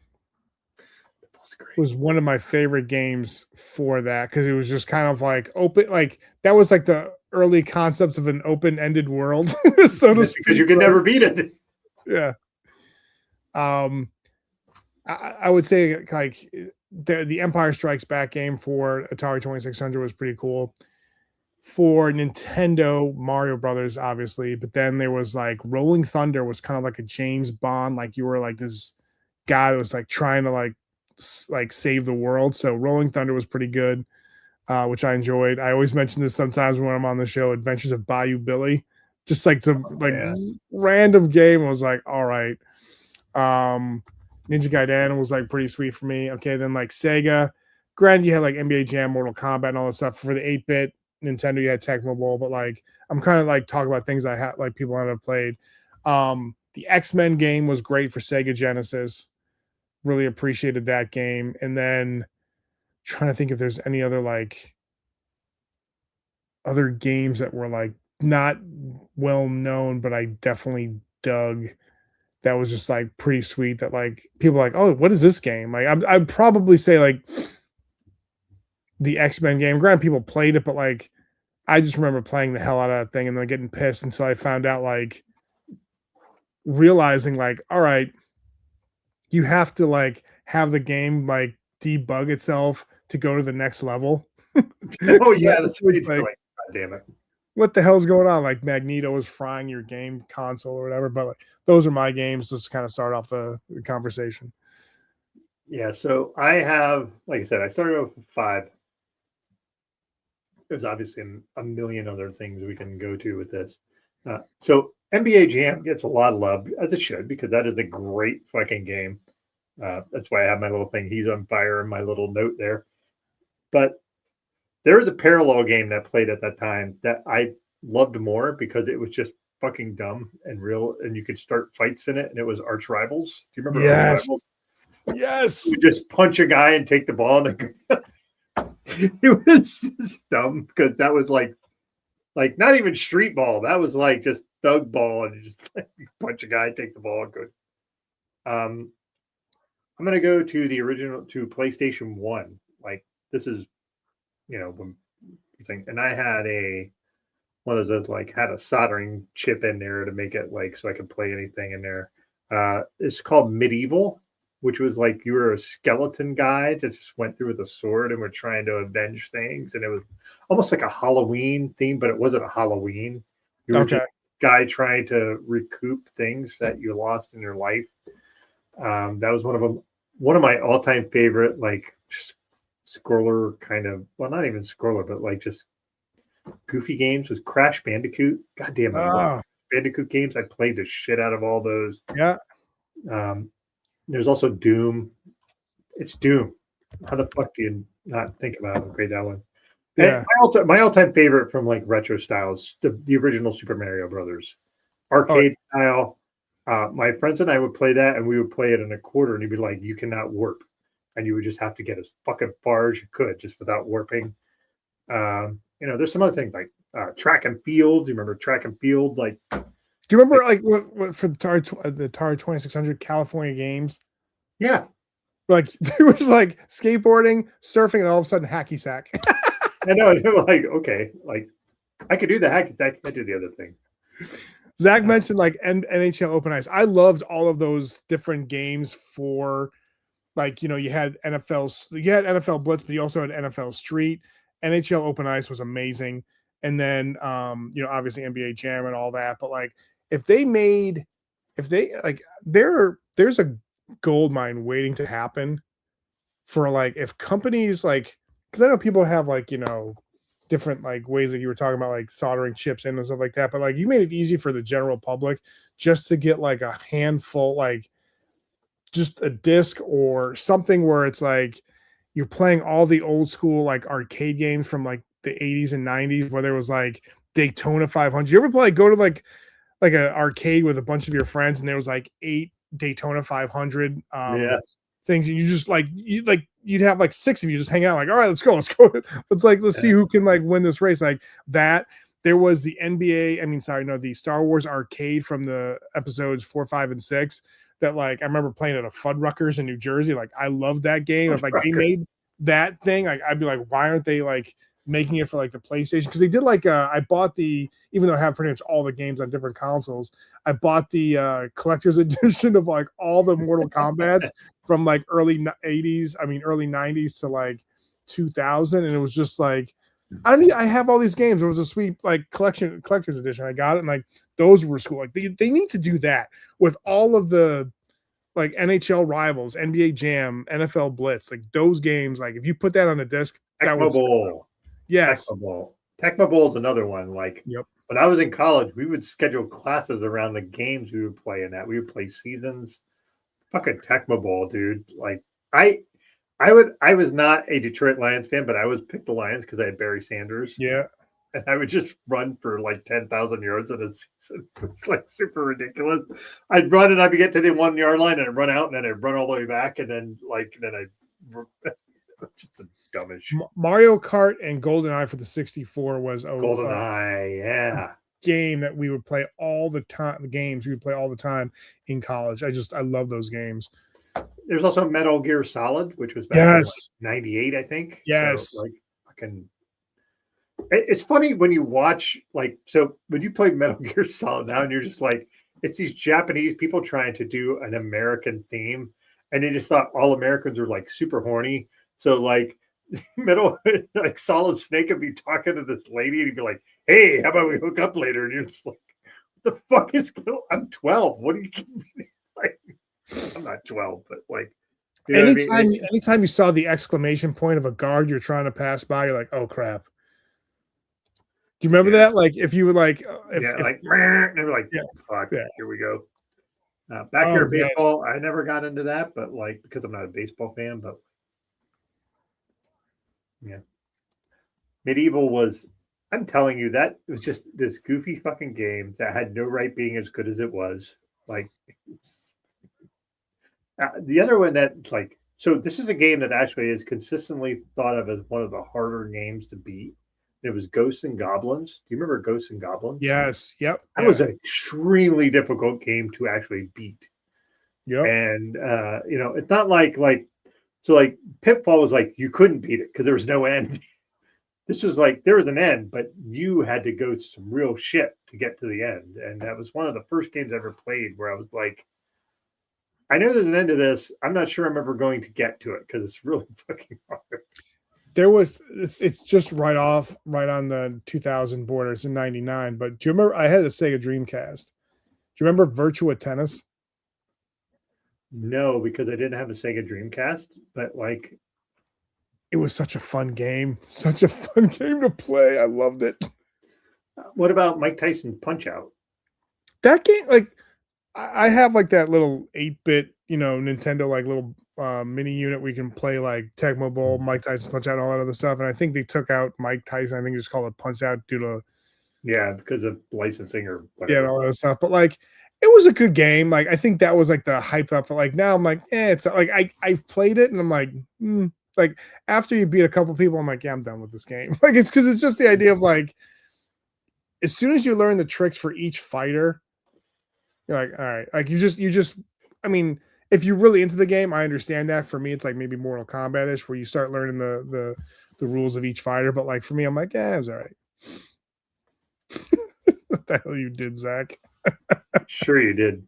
was one of my favorite games for that because it was just kind of like open, like that was like the early concepts of an open-ended world, so to speak. Because you could never beat it. Yeah. I would say like the Empire Strikes Back game for Atari 2600 was pretty cool. For Nintendo, Mario Brothers, obviously, but then there was like Rolling Thunder was kind of like a James Bond, like you were like this guy that was like trying to like save the world. So Rolling Thunder was pretty good, which I enjoyed. I always mention this sometimes when I'm on the show. Adventures of Bayou Billy, just like some random game. I was like, all right. Ninja Gaiden was like pretty sweet for me. Okay, then like Sega. Granted, you had like NBA Jam, Mortal Kombat, and all that stuff for the 8-bit. Nintendo, you had Tecmo Bowl, but like I'm kind of like talking about things I had like people that have played. The X-Men game was great for Sega Genesis. Really appreciated that game. And then trying to think if there's any other like other games that were like not well known, but I definitely dug. That was just like pretty sweet. That like people are like, oh, what is this game? Like I'd probably say like the X-Men game. Granted, people played it, but like I just remember playing the hell out of that thing and then getting pissed until I found out like realizing like, all right, you have to like have the game like debug itself to go to the next level. Oh yeah, that's like, God damn it. What the hell's going on? Like Magneto was frying your game console or whatever. But like those are my games. Just kind of start off the conversation. Yeah, so I have, like I said, I started off with 5. There's obviously a million other things we can go to with this. So NBA Jam gets a lot of love, as it should, because that is a great fucking game. That's why I have my little thing, He's on Fire, and my little note there. But there was a parallel game that played at that time that I loved more because it was just fucking dumb and real, and you could start fights in it, and it was Arch Rivals. Do you remember Arch Rivals? Yes. You just punch a guy and take the ball. And it was just dumb because that was like not even street ball. That was like just thug ball, and you just like punch a guy, take the ball, and go. I'm gonna go to the original to PlayStation 1. Like this is, when and I had a one of those that like had a soldering chip in there to make it like so I could play anything in there. It's called Medieval, which was like you were a skeleton guy that just went through with a sword and were trying to avenge things, and it was almost like a Halloween theme, but it wasn't a Halloween. You were Okay. just a guy trying to recoup things that you lost in your life. That was one of them. One of my all-time favorite like scroller kind of, well, not even scroller, but like just goofy games was Crash Bandicoot. God damn, I love Bandicoot games. I played the shit out of all those. Yeah. There's also Doom. It's Doom. How the fuck do you not think about how great that one? Yeah. And my all-time favorite from like retro styles, the original Super Mario Brothers, arcade style. My friends and I would play that, and we would play it in a quarter, and you'd be like, you cannot warp, and you would just have to get as fucking far as you could just without warping. There's some other things like track and field. Do you remember track and field? Like, do you remember like what for the Atari 2600 California games? Yeah, like there was like skateboarding, surfing, and all of a sudden hacky sack. I know. Like, okay, like I could do the hacky sack. I do the other thing. Zach mentioned like NHL Open Ice. I loved all of those different games for like, you had NFL Blitz, but you also had NFL Street. NHL Open Ice was amazing. And then, obviously NBA Jam and all that. But like, there's a gold mine waiting to happen for like, if companies like, because I know people have like, different like ways that you were talking about, like soldering chips in and stuff like that. But like, you made it easy for the general public just to get like a handful, like just a disc or something where it's like you're playing all the old school like arcade games from like the 80s and 90s, where there was like Daytona 500. You ever go to like an arcade with a bunch of your friends and there was like 8 Daytona 500 things, and you just you'd have like 6 of you just hang out like, all right, let's go let's see who can like win this race. Like that. There was the the Star Wars arcade from the episodes 4, 5, and 6 that like I remember playing at a Fuddruckers in New Jersey. Like I loved that game. If like they made that thing, like I'd be like, why aren't they like making it for like the PlayStation? Because they did like I bought even though I have pretty much all the games on different consoles, I bought the collector's edition of like all the Mortal Kombats from like early 90s to like 2000, and it was just like I have all these games. It was a sweet like collector's edition. I got it, and like those were cool. Like they need to do that with all of the like NHL Rivals, NBA Jam, NFL Blitz, like those games. Like if you put that on a disc, that was yes. Tecmo Bowl is another one. Like when I was in college, we would schedule classes around the games we would play in that. We would play seasons. Fucking Tecmo Bowl, dude. Like I was not a Detroit Lions fan, but I would pick the Lions because I had Barry Sanders. Yeah. And I would just run for like 10,000 yards in a season. It's like super ridiculous. I'd run and I'd get to the 1 yard line and I'd run out and then I'd run all the way back. And then just the dumbest shit. Mario Kart and GoldenEye for the 64 was GoldenEye, game that we would play all the time. The games we would play all the time in college. I love those games. There's also Metal Gear Solid, which was back in like 98, I think. Yes. So, like fucking. It's funny when you watch so when you play Metal Gear Solid now, and you're just like, it's these Japanese people trying to do an American theme, and they just thought all Americans were like super horny. So like Solid Snake would be talking to this lady, and he'd be like, "Hey, how about we hook up later?" And you're just like, "What the fuck is going? I'm 12. What do you keep me like?" I'm not 12, but like, anytime you saw the exclamation point of a guard you're trying to pass by, you're like, oh crap. Do you remember that? Like if you were like, and they're like, fuck, here we go. Backyard baseball. I never got into that, but like because I'm not a baseball fan, but yeah. Medieval was, I'm telling you, that was just this goofy fucking game that had no right being as good as it was. Like the other one that's like, so this is a game that actually is consistently thought of as one of the harder games to beat. It was Ghosts and Goblins. Do you remember Ghosts and Goblins? Yes. Yep. That was an extremely difficult game to actually beat. Yep. And it's not like Pitfall was like you couldn't beat it because there was no end. this was like there was an end, but you had to go through some real shit to get to the end. And that was one of the first games I ever played where I was like, I know there's an end to this. I'm not sure I'm ever going to get to it because it's really fucking hard. There was it's just right on the 2000 border. It's in 99. But do you remember I had a Sega Dreamcast? Do you remember Virtua Tennis? No, because I didn't have a Sega Dreamcast, but like It was such a fun game. Such a fun game to play. I loved it. what about Mike Tyson's Punch Out? That game, like I have like that little 8-bit, Nintendo like little mini unit where you can play like Tecmo Bowl, Mike Tyson Punch Out, and all that other stuff. And I think they took out Mike Tyson. I think they just called it Punch Out due to because of licensing or and whatever. all that stuff. But like it was a good game. Like I think that was like the hype up. But like now I'm like, it's like I've played it and I'm like, like after you beat a couple people, I'm like, yeah, I'm done with this game. Like it's because it's just the idea of like as soon as you learn the tricks for each fighter, you're like, all right, like you just I mean, if you're really into the game, I understand that. For me, it's like maybe Mortal Kombat-ish where you start learning the rules of each fighter. But like for me, I'm like, yeah, it was all right. What the hell you did, Zach? Sure you did.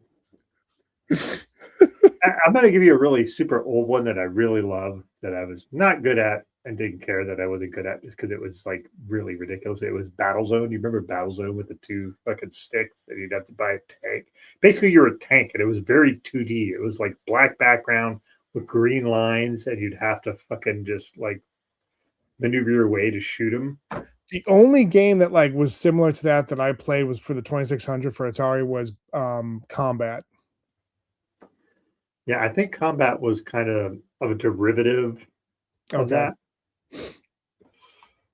I'm going to give you a really super old one that I really love that I was not good at and didn't care that I wasn't good at just because it was like really ridiculous. It was Battlezone. You remember Battlezone with the two fucking sticks that you'd have to buy a tank? Basically, you're a tank, and it was very 2D. It was like black background with green lines, and you'd have to fucking just like maneuver your way to shoot them. The only game that like was similar to that I played was for the 2600 for Atari was Combat. Yeah, I think Combat was kind of a derivative of that.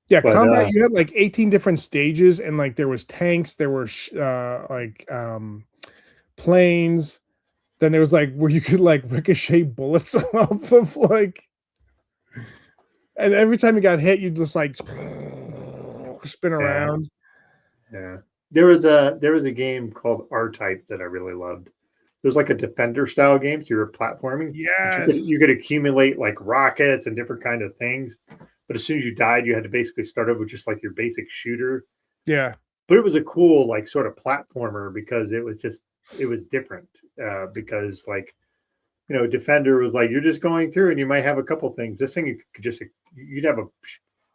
Yeah, but, Combat, you had like 18 different stages, and like there was tanks, there were planes, then there was like where you could like ricochet bullets off of like, and every time you got hit, you'd just like spin around. Yeah. There was a game called R-Type that I really loved. It was like a Defender style game. So you were platforming. Yes. You could accumulate like rockets and different kind of things. But as soon as you died, you had to basically start over with just like your basic shooter. Yeah. But it was a cool like sort of platformer because it was different. Because like, Defender was like, you're just going through and you might have a couple things. This thing you'd have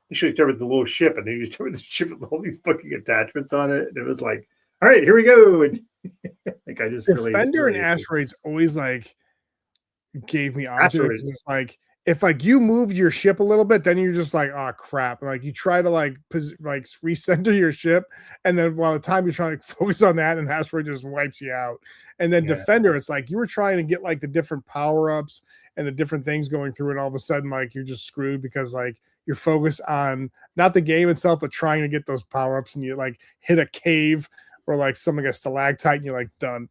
usually start with the little ship, and then you start with the ship with all these fucking attachments on it. And it was like, all right, here we go. And like I just Defender and Asteroids always like gave me options. It's like if like you moved your ship a little bit, then you're just like, oh crap. Like you try to like recenter your ship, and then while the time you're trying to focus on that, and Asteroid just wipes you out. And then Defender, it's like you were trying to get like the different power-ups and the different things going through, and all of a sudden like you're just screwed because like you're focused on not the game itself, but trying to get those power-ups, and you like hit a cave or like something, a stalactite, and you're like done.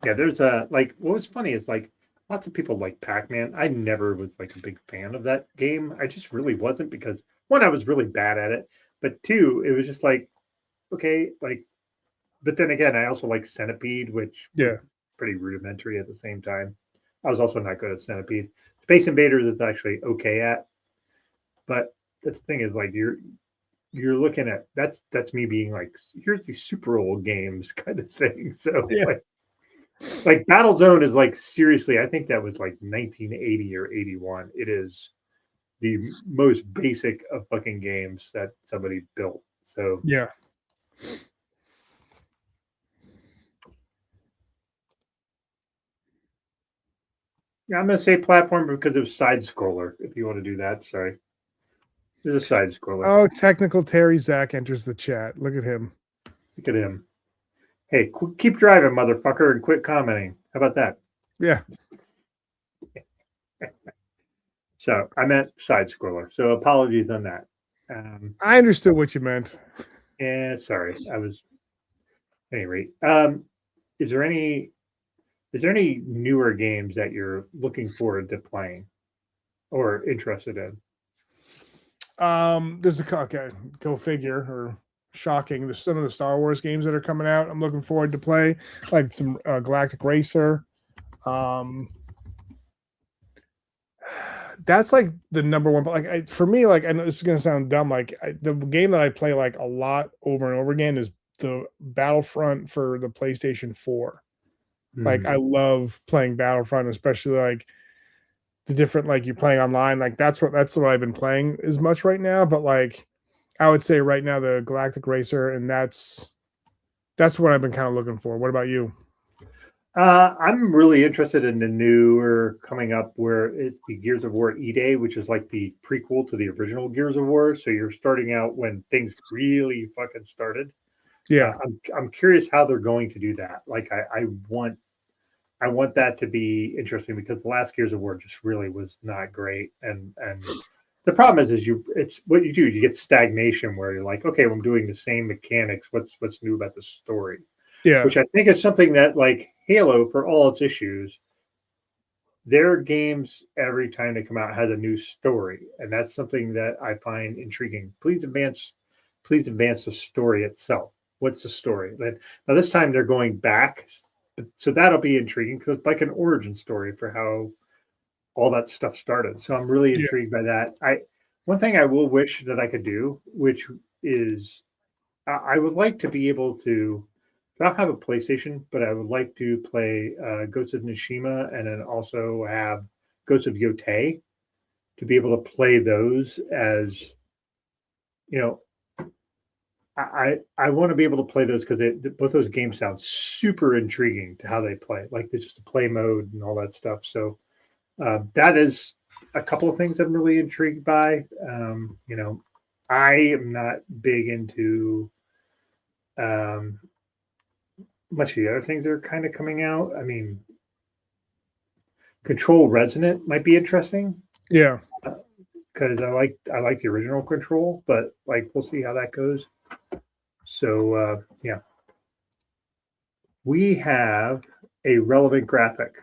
Yeah, there's like what was funny is like lots of people like Pac-Man. I never was like a big fan of that game. I just really wasn't because one, I was really bad at it, but two, it was just like okay, like. But then again, I also like Centipede, which was pretty rudimentary at the same time. I was also not good at Centipede. Space Invaders is actually okay at, but the thing is like you're looking at that's me being like here's these super old games kind of thing. So like Battlezone is like seriously, I think that was like 1980 or 81. It is the most basic of fucking games that somebody built. So yeah. Yeah, I'm going to say platform because it was side scroller. If you want to do that, sorry. There's a side scroller. Oh, technical Terry Zach enters the chat. Look at him. Look at him. Hey, keep driving, motherfucker, and quit commenting. How about that? Yeah. So I meant side scroller. So apologies on that. I understood what you meant. Yeah, sorry. I was. At any rate, is there any newer games that you're looking forward to playing or interested in? There's go figure, or shocking. There's some of the Star Wars games that are coming out. I'm looking forward to play, like some that's like the number one. Like for me, like I know this is gonna sound dumb. Like the game that I play like a lot over and over again is the Battlefront for the PlayStation 4. Like I Mm. love playing Battlefront, especially like the different like you're playing online. Like that's what I've been playing as much right now. But like I would say right now the Galactic Racer, and that's what I've been kind of looking for. What about you? I'm really interested in the newer coming up where it's the Gears of War E-Day, which is like the prequel to the original Gears of War. So you're starting out when things really fucking started. Yeah, I'm curious how they're going to do that. Like I want that to be interesting because the last Gears of War just really was not great. And the problem is it's what you do. You get stagnation where you're like, okay, well, I'm doing the same mechanics. What's new about the story? yeah, Which I think is something that like Halo, for all its issues, their games every time they come out has a new story, and that's something that I find intriguing. Please advance the story itself. What's the story? Now this time they're going back, so that'll be intriguing because it's like an origin story for how all that stuff started. So I'm really yeah, intrigued by that. I One thing I will wish that I could do, which is I would like to be able to. I don't have a PlayStation, but I would like to play Ghosts of Tsushima and then also have Ghosts of Yotei to be able to play those as you know. I want to be able to play those because both those games sound super intriguing to how they play, like just the play mode and all that stuff. So that is a couple of things I'm really intrigued by. I am not big into um, much of the other things that are kind of coming out. I mean, Control Resonant might be interesting yeah. because I like the original Control, but like we'll see how that goes. So yeah, we have a relevant graphic.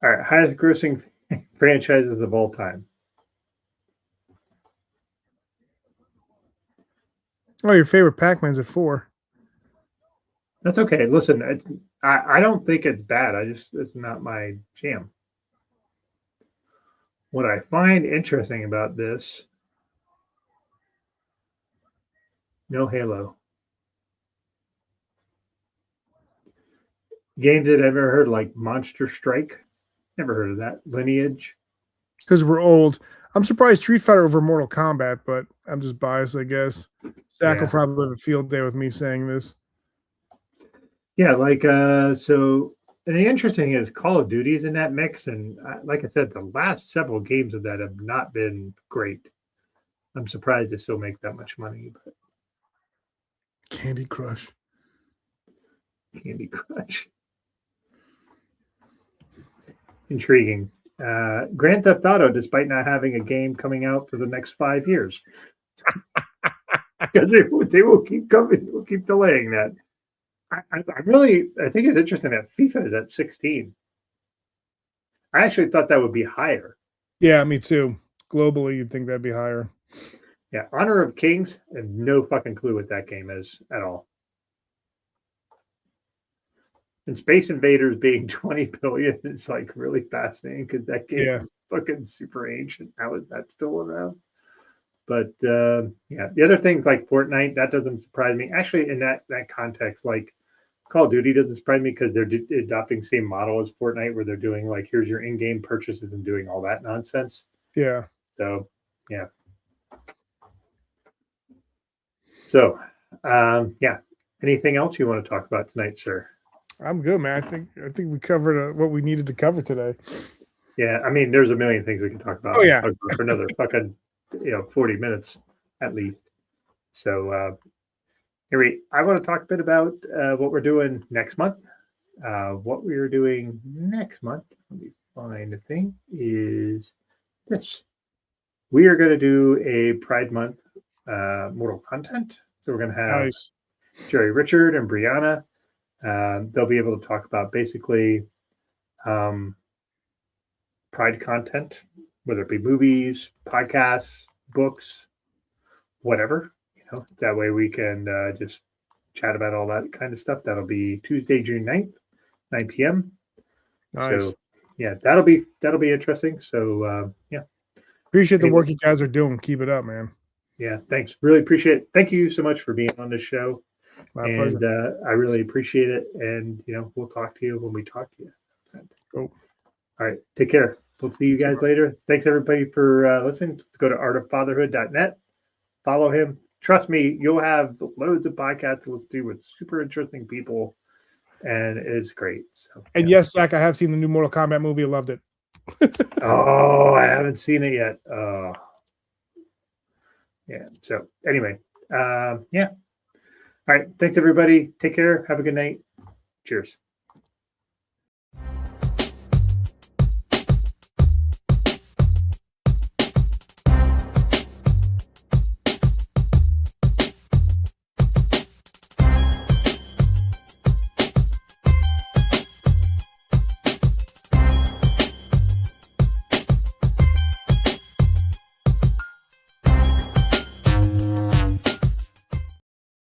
All right, highest grossing franchises of all time. Oh, your favorite Pac-Man's at 4. That's okay. Listen, I don't think it's bad. It's not my jam. What I find interesting about this, no Halo. Games that I've ever heard like Monster Strike. Never heard of that. Lineage. Because we're old. I'm surprised Street Fighter over Mortal Kombat, but I'm just biased, I guess. Zach will Yeah. probably have a field day with me saying this. Yeah, like so and the interesting thing is Call of Duty's in that mix, and like I said, the last several games of that have not been great. I'm surprised they still make that much money, but Candy Crush. Candy Crush. Intriguing. Grand Theft Auto, despite not having a game coming out for the next 5 years, because they will keep coming, will keep delaying that. I think it's interesting that FIFA is at 16. I actually thought that would be higher. Yeah, me too. Globally, you'd think that'd be higher. Yeah, Honor of Kings, I have no fucking clue what that game is at all. And Space Invaders being 20 billion is like really fascinating because that game Yeah. is fucking super ancient. How is that still around? But yeah, the other things like Fortnite, that doesn't surprise me. Actually, in that context, like Call of Duty doesn't surprise me because they're adopting the same model as Fortnite, where they're doing like here's your in-game purchases and doing all that nonsense. Yeah. So yeah. So yeah. Anything else you want to talk about tonight, sir? I'm good, man. I think we covered what we needed to cover today. Yeah, I mean, there's a million things we can talk about. Oh yeah, Talk about for another fucking 40 minutes at least. So Harry, I want to talk a bit about what we're doing next month. What we are doing next month, let me find the thing, is this. We are going to do a Pride Month mortal content. So we're going to have nice. Jerry Richard and Brianna. They'll be able to talk about basically Pride content, whether it be movies, podcasts, books, whatever. That way we can just chat about all that kind of stuff. That'll be Tuesday, June 9th, 9 p.m. Nice. So yeah, that'll be interesting. So yeah, Appreciate the anyway, work you guys are doing. Keep it up, man. yeah, thanks. Really appreciate it. Thank you so much for being on this show. My And pleasure. I really appreciate it. And we'll talk to you when we talk to you. Cool. All right, take care. We'll see you guys later. Thanks everybody for listening. Go to artoffatherhood.net. Follow him. Trust me, you'll have loads of podcasts to listen to with super interesting people, and it's great. So, And yes, Zach, I have seen the new Mortal Kombat movie. I loved it. Oh, I haven't seen it yet. Yeah. So anyway, yeah. All right. Thanks everybody. Take care. Have a good night. Cheers.